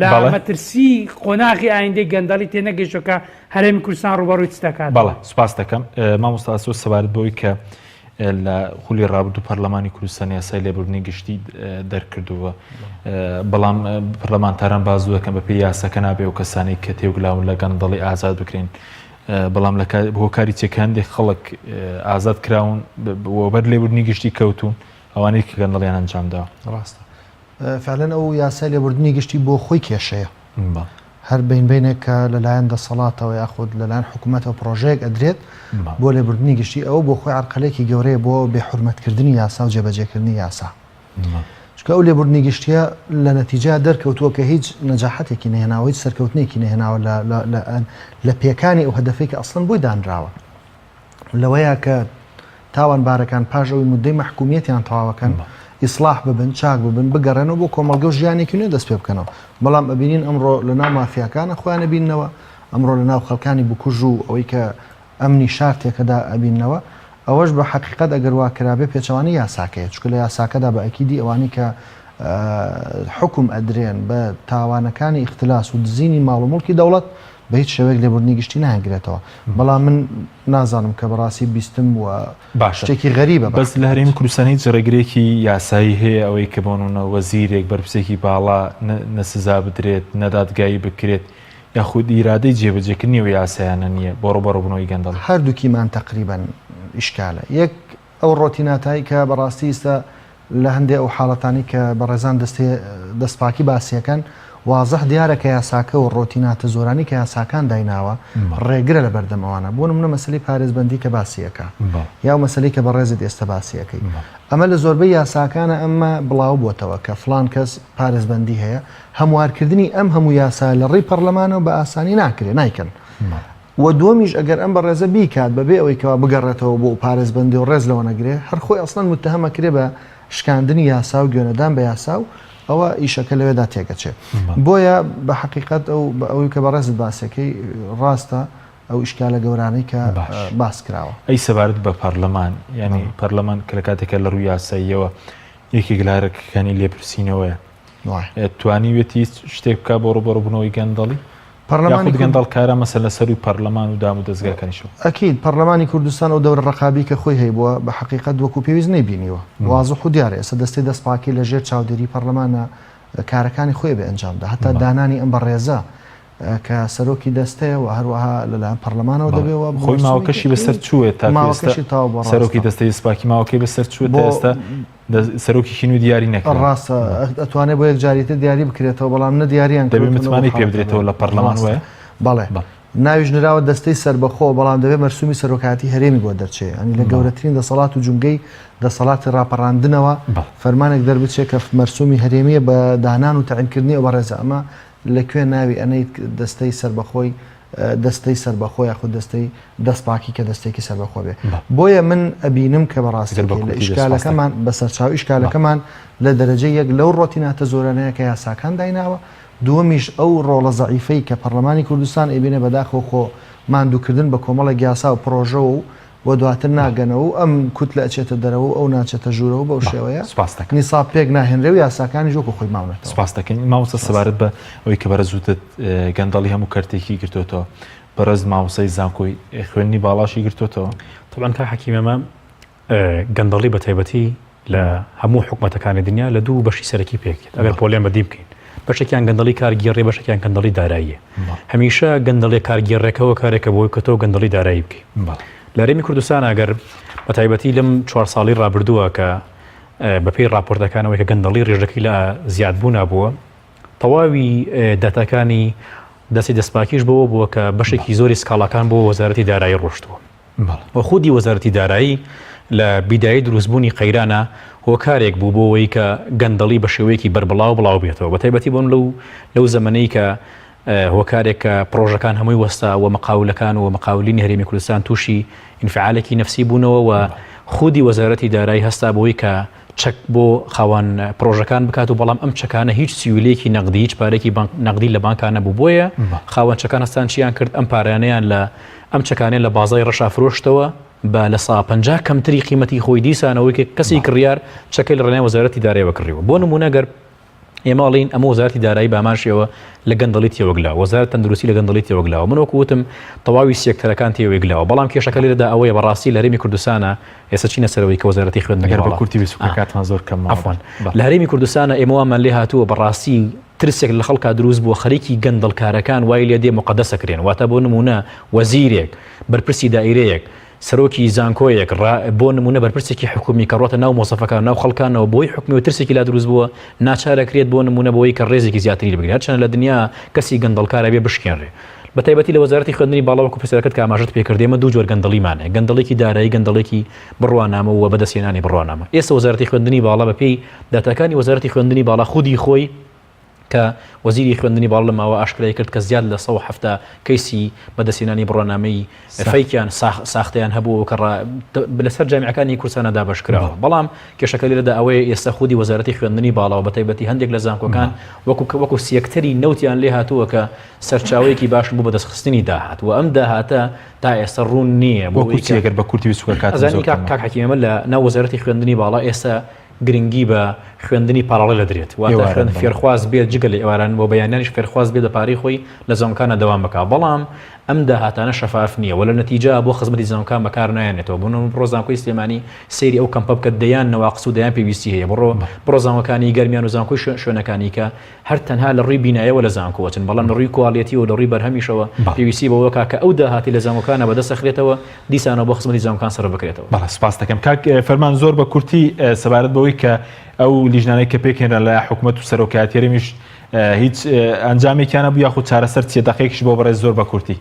لە مەترسی قۆناغی ئایندەی گەندەڵی تێ نەگەیشتوە کە هەرێمی کوردستان ڕوبەڕووی چ دەکات. بەڵێ سوپاس دەکەم مامۆستا سۆ سەبارەت بۆی کە لە خولی ڕابردوو پەرلەمانی کوردستان یاسای لێبوردنی گشتی دەرکردووە بەڵام پەرلەمانتاران باز دەکەن بەپێی یاساکە نابێ و کەسانی کە تێوگلاون لە گەندەڵی ئازاد بکرێن بەڵام بۆ کاری چێکاندێک خەڵک ئازاد کراون بەر لێبوردنی گشتی کەوتون ئەوانەی کە گەندەڵیان ئەنجامداوە ڕاستە فعلەن ئەو یاسای لێبوردنی گشتی بۆ خۆی کێشەیە هەر بینبینێک کە لەلایەن دەسەڵاتەوە یاخود لەلایەن حکوومەتەوە پرۆژەیەک ئەدرێت بۆ لێبوردنی گشتی ئەوە بۆ خۆی عرقلێکی گەورەیە بۆ بێحورمەتکردنی یاسا و جێبەجێکردنی یاسا چکە ئەو لێبوردنی گشتیە لە نەتیجە دەرکەوتووە کە هیچ نەجاحەتێکی نەهێناوە هیچ سەرکەوتنێکی نەهێناوە لە پێکانی ئەو هەدەفەی کە ئەسڵن بۆی دانراوە لەوەیە کە تاوانبارەکان پاش ئەوی مودەی مەحکومیەتیان تەواوەکەن ئیسلاح ببن چاک ببن بگەڕێنەوە بۆ کۆمەڵگە و ژیانێکی نوێ دەست پێ بکەنەوە بەڵام ئەبینین ئەمڕۆ لە ناو مافیاکانە خۆیانە بیننەوە ئەمڕۆ لە ناو خەڵکانی بکوژ و ئەوەی کە ئەمنی شارتێکەدا ئەبیننەوە ئەوەش بە حەقیقەت ئەگەر وا کرابێ پێچەوانی یاساکەیە چکە لە یاساکەدا بە ئەکیدی ئەوانی کە حکم ئەدرێن بە تاوانەکانی اختلاس و دزینی ماڵ و مڵکی دەوڵەت بە هیچ شێوەیەک لێبوردنی گشتی ناهێنگرێتەوە بەڵام من نازانم کە بەڕاستی بیستم و شتێکی غەریبە بەس لە هەرێمی کوردستانی جێڕێگرێکی یاسایی هەیە ئەوەی کە بۆنونە وەزیرێک بەرپرسێکی باڵا نەسزا بدرێت نەدادگایی بکرێت یاخود ئیرادەی جێبەجێکردنی و یاسایانە نییە بۆ ڕۆبەڕۆبوونەوەی گەندەڵ هەردووکیمان تقریبا ئیشکالە یەک ئەو ڕۆتیناتایی کە بەڕاستی ئێستا لە هەندێک ئەو حاڵەتانی کە بە ڕێزان دەستپاکی باسیەکەن وازەح دیارە کە یاساکە و ڕۆتیناتە زۆرانی کە یاساکان دایناوە ڕێگرە لە بەردەمەوانە بۆ نمونە مەسەلەی پارێزبەندی کە باسیەکە یا مەسەلەی کە بەڕێزت ئێستا باسیەکەی ئەمە لە زۆربەی یاساکانە ئەمە بڵاو بۆتەوە کە فلان کەس پارێزبەندی هەیە هەموارکردنی ئەم هەموو یاسا لە ڕێی پەرلەمانەوە بە ئاسانی نایکەن و دووەمیش ئەگەر ئەم بەڕێزە بیکات بەبێ ئەوەی کەوا بگەڕێتەوە بۆ پارێزبەندی و ڕێز لەوە نەگرێ هەر خۆی ئەسڵەن متتهەمەکرێ بە شکاندنی یاسا و گوێنەدان بە یاسا و ئەوە ئیشەکە لەوێدا تێگەچێت بۆیە بە حقیقت ئەوەی کە بەڕێزت باسەکەی ڕاستە ئەو ئیشکالە گەورانەی کە باس کراوە ئەی سەبارەت بە پەرلەمان ینی پەرلەمان کە لە کاتێکە لە ڕووی یاساییەوە یەکی گلارەکەەکانی لێپرسینەوەیە توانیوێتی شتێک بکە بۆ ڕۆبەڕۆبوونەوەی گەندەڵی پەرلەمانی گەندەڵ کارە مەسەل لە سەروی پەرلەمان و دام و دەستگاکانیشەوە ئەکید پەرلەمانی کوردستان و دەورە ڕقابی کە خۆی هەیە بووە بە حقیقت وەکو پێویست نەیبینیوە وازە خو دیارە ئێستا دەستی دەستپاکی لە ژێر چاودێری پەرلەمانە کارەکانی خۆی بە ئەنجامدا هەتا دانانی ئەم بەڕێزە کە سەرۆکی دەستەیە و هەروەها لەلایەن پەرلەمانەوە دەبێەوە خۆی ماوەکەشی بەسەر چوێت سەرۆکی دەستەی سپاکی ماوەکەی بەسەر چوێت ئێستا سەرۆکی شین و دیاری نەکرد ڕاستە ئەتوانێت بۆ یەک جاریتە دیاری بکرێتەوە بەڵام نە دیاریان دەبێت متمانی پێ بدرێتەوە لە پەرلەمان وایە بەڵێ ناویش نراوە دەستەی سربەخۆ بەڵام دەبێت مەرسومی سەرۆکاتی هەرێمی بۆ دەرچێت ئەنی لە گەورەترین دەسەڵات و جونگەی دەسەڵاتی ڕاپەڕاندنەوە فەرمانێک دەربچێت کە مەرسومی هەرێمیە بە دانان و تەعینکردنی ئەوە ڕێزە ئەمە لەکوێ ناوی ئەنەیت دەستەی سربەخۆی دەستەی سربەخۆ یاخود دەستەی دەستپاکی کە دەستێکی سربەخۆ بێ بۆیە من ئەبینم کە بەڕاستی لە ئیشکالەکەمان بەسەرچاو ئیشکالەکەمان لە دەرەجە یەک لەو ڕۆتیناتە زۆرانەیە کە یاساکان دایناوە دووەمیش ئەو ڕۆڵە زەعیفەی کە پەرلەمانی کوردستان ئەبینێ بەداخۆ خۆ ماندووکردن بە کۆمەڵێک یاسا و پرۆژە و بۆ دواتر ناگەنەوە و ئەم کوت لە ئەچێتە دەرەوە ئەو ناچێتە ژوورەوە بەو شێوەیە نیساب پێک ناهێنرێ و یاساکانی ژۆکو خۆی ماونێتەوە سپاس دەکەین ماوەستا سەبارەت بە ئەوەی کە بەرەزوتت گەندەڵی هەموو کەرتێکی گرتوتەوە بەڕێز ماوەسەی زانکۆی خوێنی باڵاشی گرتوتەوە طبعاً کا حەکیمەمە گەندەڵی بە تایبەتی لە هەموو حکومەتەکانی دنیا لە دوو بەشی سەرەکی پێکێت ئەگەر پۆلیان بەدی بکەین بەشێکیان گەندەڵی کارگێڕێ بەشێکیان گەندەڵی داراییە هەمیشە گەندەڵی کارگێڕێکەوە کارێکە بۆی کە تۆ گەندەڵی دارایی بکەیت لە هەرێمی کوردستان ئەگەر بە تایبەتی لەم 4 ساڵی ڕابردووە کە بەپێی راپۆرتەکانەوەی کە گەندەڵی ڕێژەکەی لە زیادبوون بووە تەواوی داتاکانی دەستی دەستپاکیش بووە کە بەشێکی زۆری سکاڵەکان بۆ وەزارەتی دارایی ڕۆشتووە و خودی وەزارەتی دارایی لە بیدایی دروستبوونی قەیرانە هۆکارێک بوو بۆەوەی کە گەندەڵی بە شێوەیەکی بربڵاو بڵاو بێتەوە بە تایبەتی بۆن لەو زەمانەی کە هۆکارێک کە پرۆژەکان هەمووی وەستا و مەقاولەکان و مەقاولینی هەرێمی کوردستان تووشی ئینفعالێکی نەفسی بوونەوە و خودی وەزارەتی دارایی هەستا بۆی کە چەک بۆ خاوەن پرۆژەکان بکات و بەڵام ئەم چەکانە هیچ سیولێکی نەقدی هیچ پارێکی نەقدی لە بانکانە بوو بۆیە خاوەن چەکان هەستان چیان کرد ئەم پارانەیان لە ئەم چەکانێن لە بازای ڕەشا فرۆشتەوە بە لە 150 کەمتری قیمەتی خۆی دیسانەوەی کە کەسی کڕیار چەکەی لە ڕێنای وەزارەتی داراییەوە کڕیوە بۆ نمونە گەر ئێماڵین ئەمە وەزارەتی دارایی باماشەوە لە گەندەڵی تێوەگلا وەزارەت تەندروستی لە گەندەڵی تێوەگلاوە من وەکوتم تەواوی سێکتەرەکان تێوەگلاوە بەڵام کێشەکە لێرەدا ئەوەیە بەڕاستی لە هەرێمی کوردستانە ئێستا چینە سەرەوەی کە وەزارەتی خوێندنەوەی بە کورتی کاتمان زۆر کەم لە هەرێمی کوردستانە ئێمەوەمان لێ هاتووە بەڕاستی ترسێک لە خەڵکا دروست بووە خەریکی گەندەڵکارەکان وای لێ دێ مقدەسەکرێن واتە بۆ نمونە وەزیرێک بەرپرسی دائیرەیەک سەرۆکی زانکۆیەک بۆ نمونە بەرپرسێکی حکومی کەڕاتە ناو مۆسەفەکان ناو خەڵکانەوە بۆی حکمی و ترسێکی لا دروست بووە ناچارەکرێت بۆ نمونە بۆی کە ڕێزێکی زیاتری بگرێت چەند لە دنیا کەسی گەندەڵکارە بێ بشکێنرێ بە تایبەتی لە وەزارەتی خوێندنی باڵاوەکو پرسیارەکەت کە ئاماژەت پێکردێمە دوو جۆر گەندەڵیمانە گەندەڵێکی دارایی گەندەڵێکی بڕوانامە و بەدەستێنانی بڕوانامە ئێستا وەزارەتی خوێندنی باڵا بەپێی داتاکانی وەزارەتی خوێندنی باڵا خودی خۆی کە وەزیری خوێندنی باڵ لەماوە ئاشکرای کرد کە زیاد لە 170 کەیسی بەدەستێنانی بڕوانامەی فەیکیان ساختیان هەبوو کە لەسەر جامیعەکانی کورسانەدا بەشکراوە بەڵام کێشەکە لێرەدا ئەوەیە ئێستا خودی وەزارەتی خوێندنی باڵاوە بە تایبەتی هەندێک لە زانکۆکان وەکو سیەکتەری نەوتیان لێ هاتووە کە سەرچاوەیەکی باشن بوو بەدەستخستنی داهات و ئەم داهاتە تا ئێستا ڕوون نییە بۆگەر بە کورتی وسوکە کاک حەکیمە لە ناو وەزارەتی خوێندنی باڵا ئێستا گرنگی بە خوێندنی پاراڵە لە درێت واتە خوێن فێرخواز بێت جگە لە ئێواران بۆ بەیانیانیش فێرخواز بێت لە پارەی خۆی لە زانکانە دەوام بکە بەڵام ئەم داهاتانە شەفاف نییە وە لە نەتیجە بۆ خزمەتی زانکان بەکار نایێنێتەوە بۆ بڕۆ زانکۆی سلێمانی سەیری ئەو کەمپە بکە دەیان نەواقس و دەیان پێویستی هەیە بڕۆ زانکانی گەرمیان و زانکۆی شوێنەکانی کە هەر تەنها لە ڕووی بینایەوە لە زانکۆچن بەڵام لە ڕووی کواڵیەتی و لە ڕووی بەرهەمیشەوە پێویستی بەوە کە ئەو داهاتی لە زانکۆکانە بەدەستەخرێتەوە دیسانە بۆ خزمەتی زانکان سەر بکرێتەوە بەڵێ سپاس دەکەم کاک فەرمان زۆر بە کورتی سەبارەت بەوەی کە ئەو لیژنانەی کە پێکێنرا لە حکوومەت و سەرۆکایەتی هەرێمیش هیچ ئەنجامێکیانە بوو یاخود چارەسەر چیە دەقەیەکیش بۆ بەڕێز زۆر بە کورتی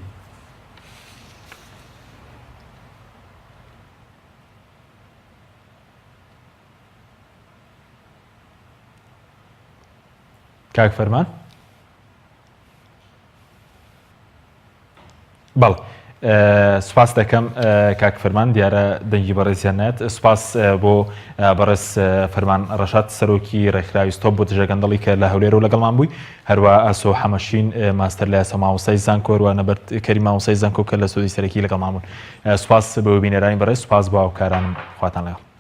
کاک فەرمان بەڵ سوپاس دەکەم کاک فەرمان دیارە دەنگی بەڕێزیانەت سوپاس بۆ بەڕێز فەرمان ڕەشاد سەرۆکی ڕێکخراوی ستۆپ بۆ دژە گەندەڵی کە لە هەولێرە و لەگەڵمان بووی هەروە ئاسۆ حەمەشین ماستەر لە یاسا مامۆستای زانکۆ هەروە نەبەرد کەری مامۆستای زانکۆ کە لە سۆدی سەرەکی لەگەڵمان بوون سوپاس بۆ بینەرانی بەڕێز سوپاس بۆ هاوکارانم خواتان لەگەڵ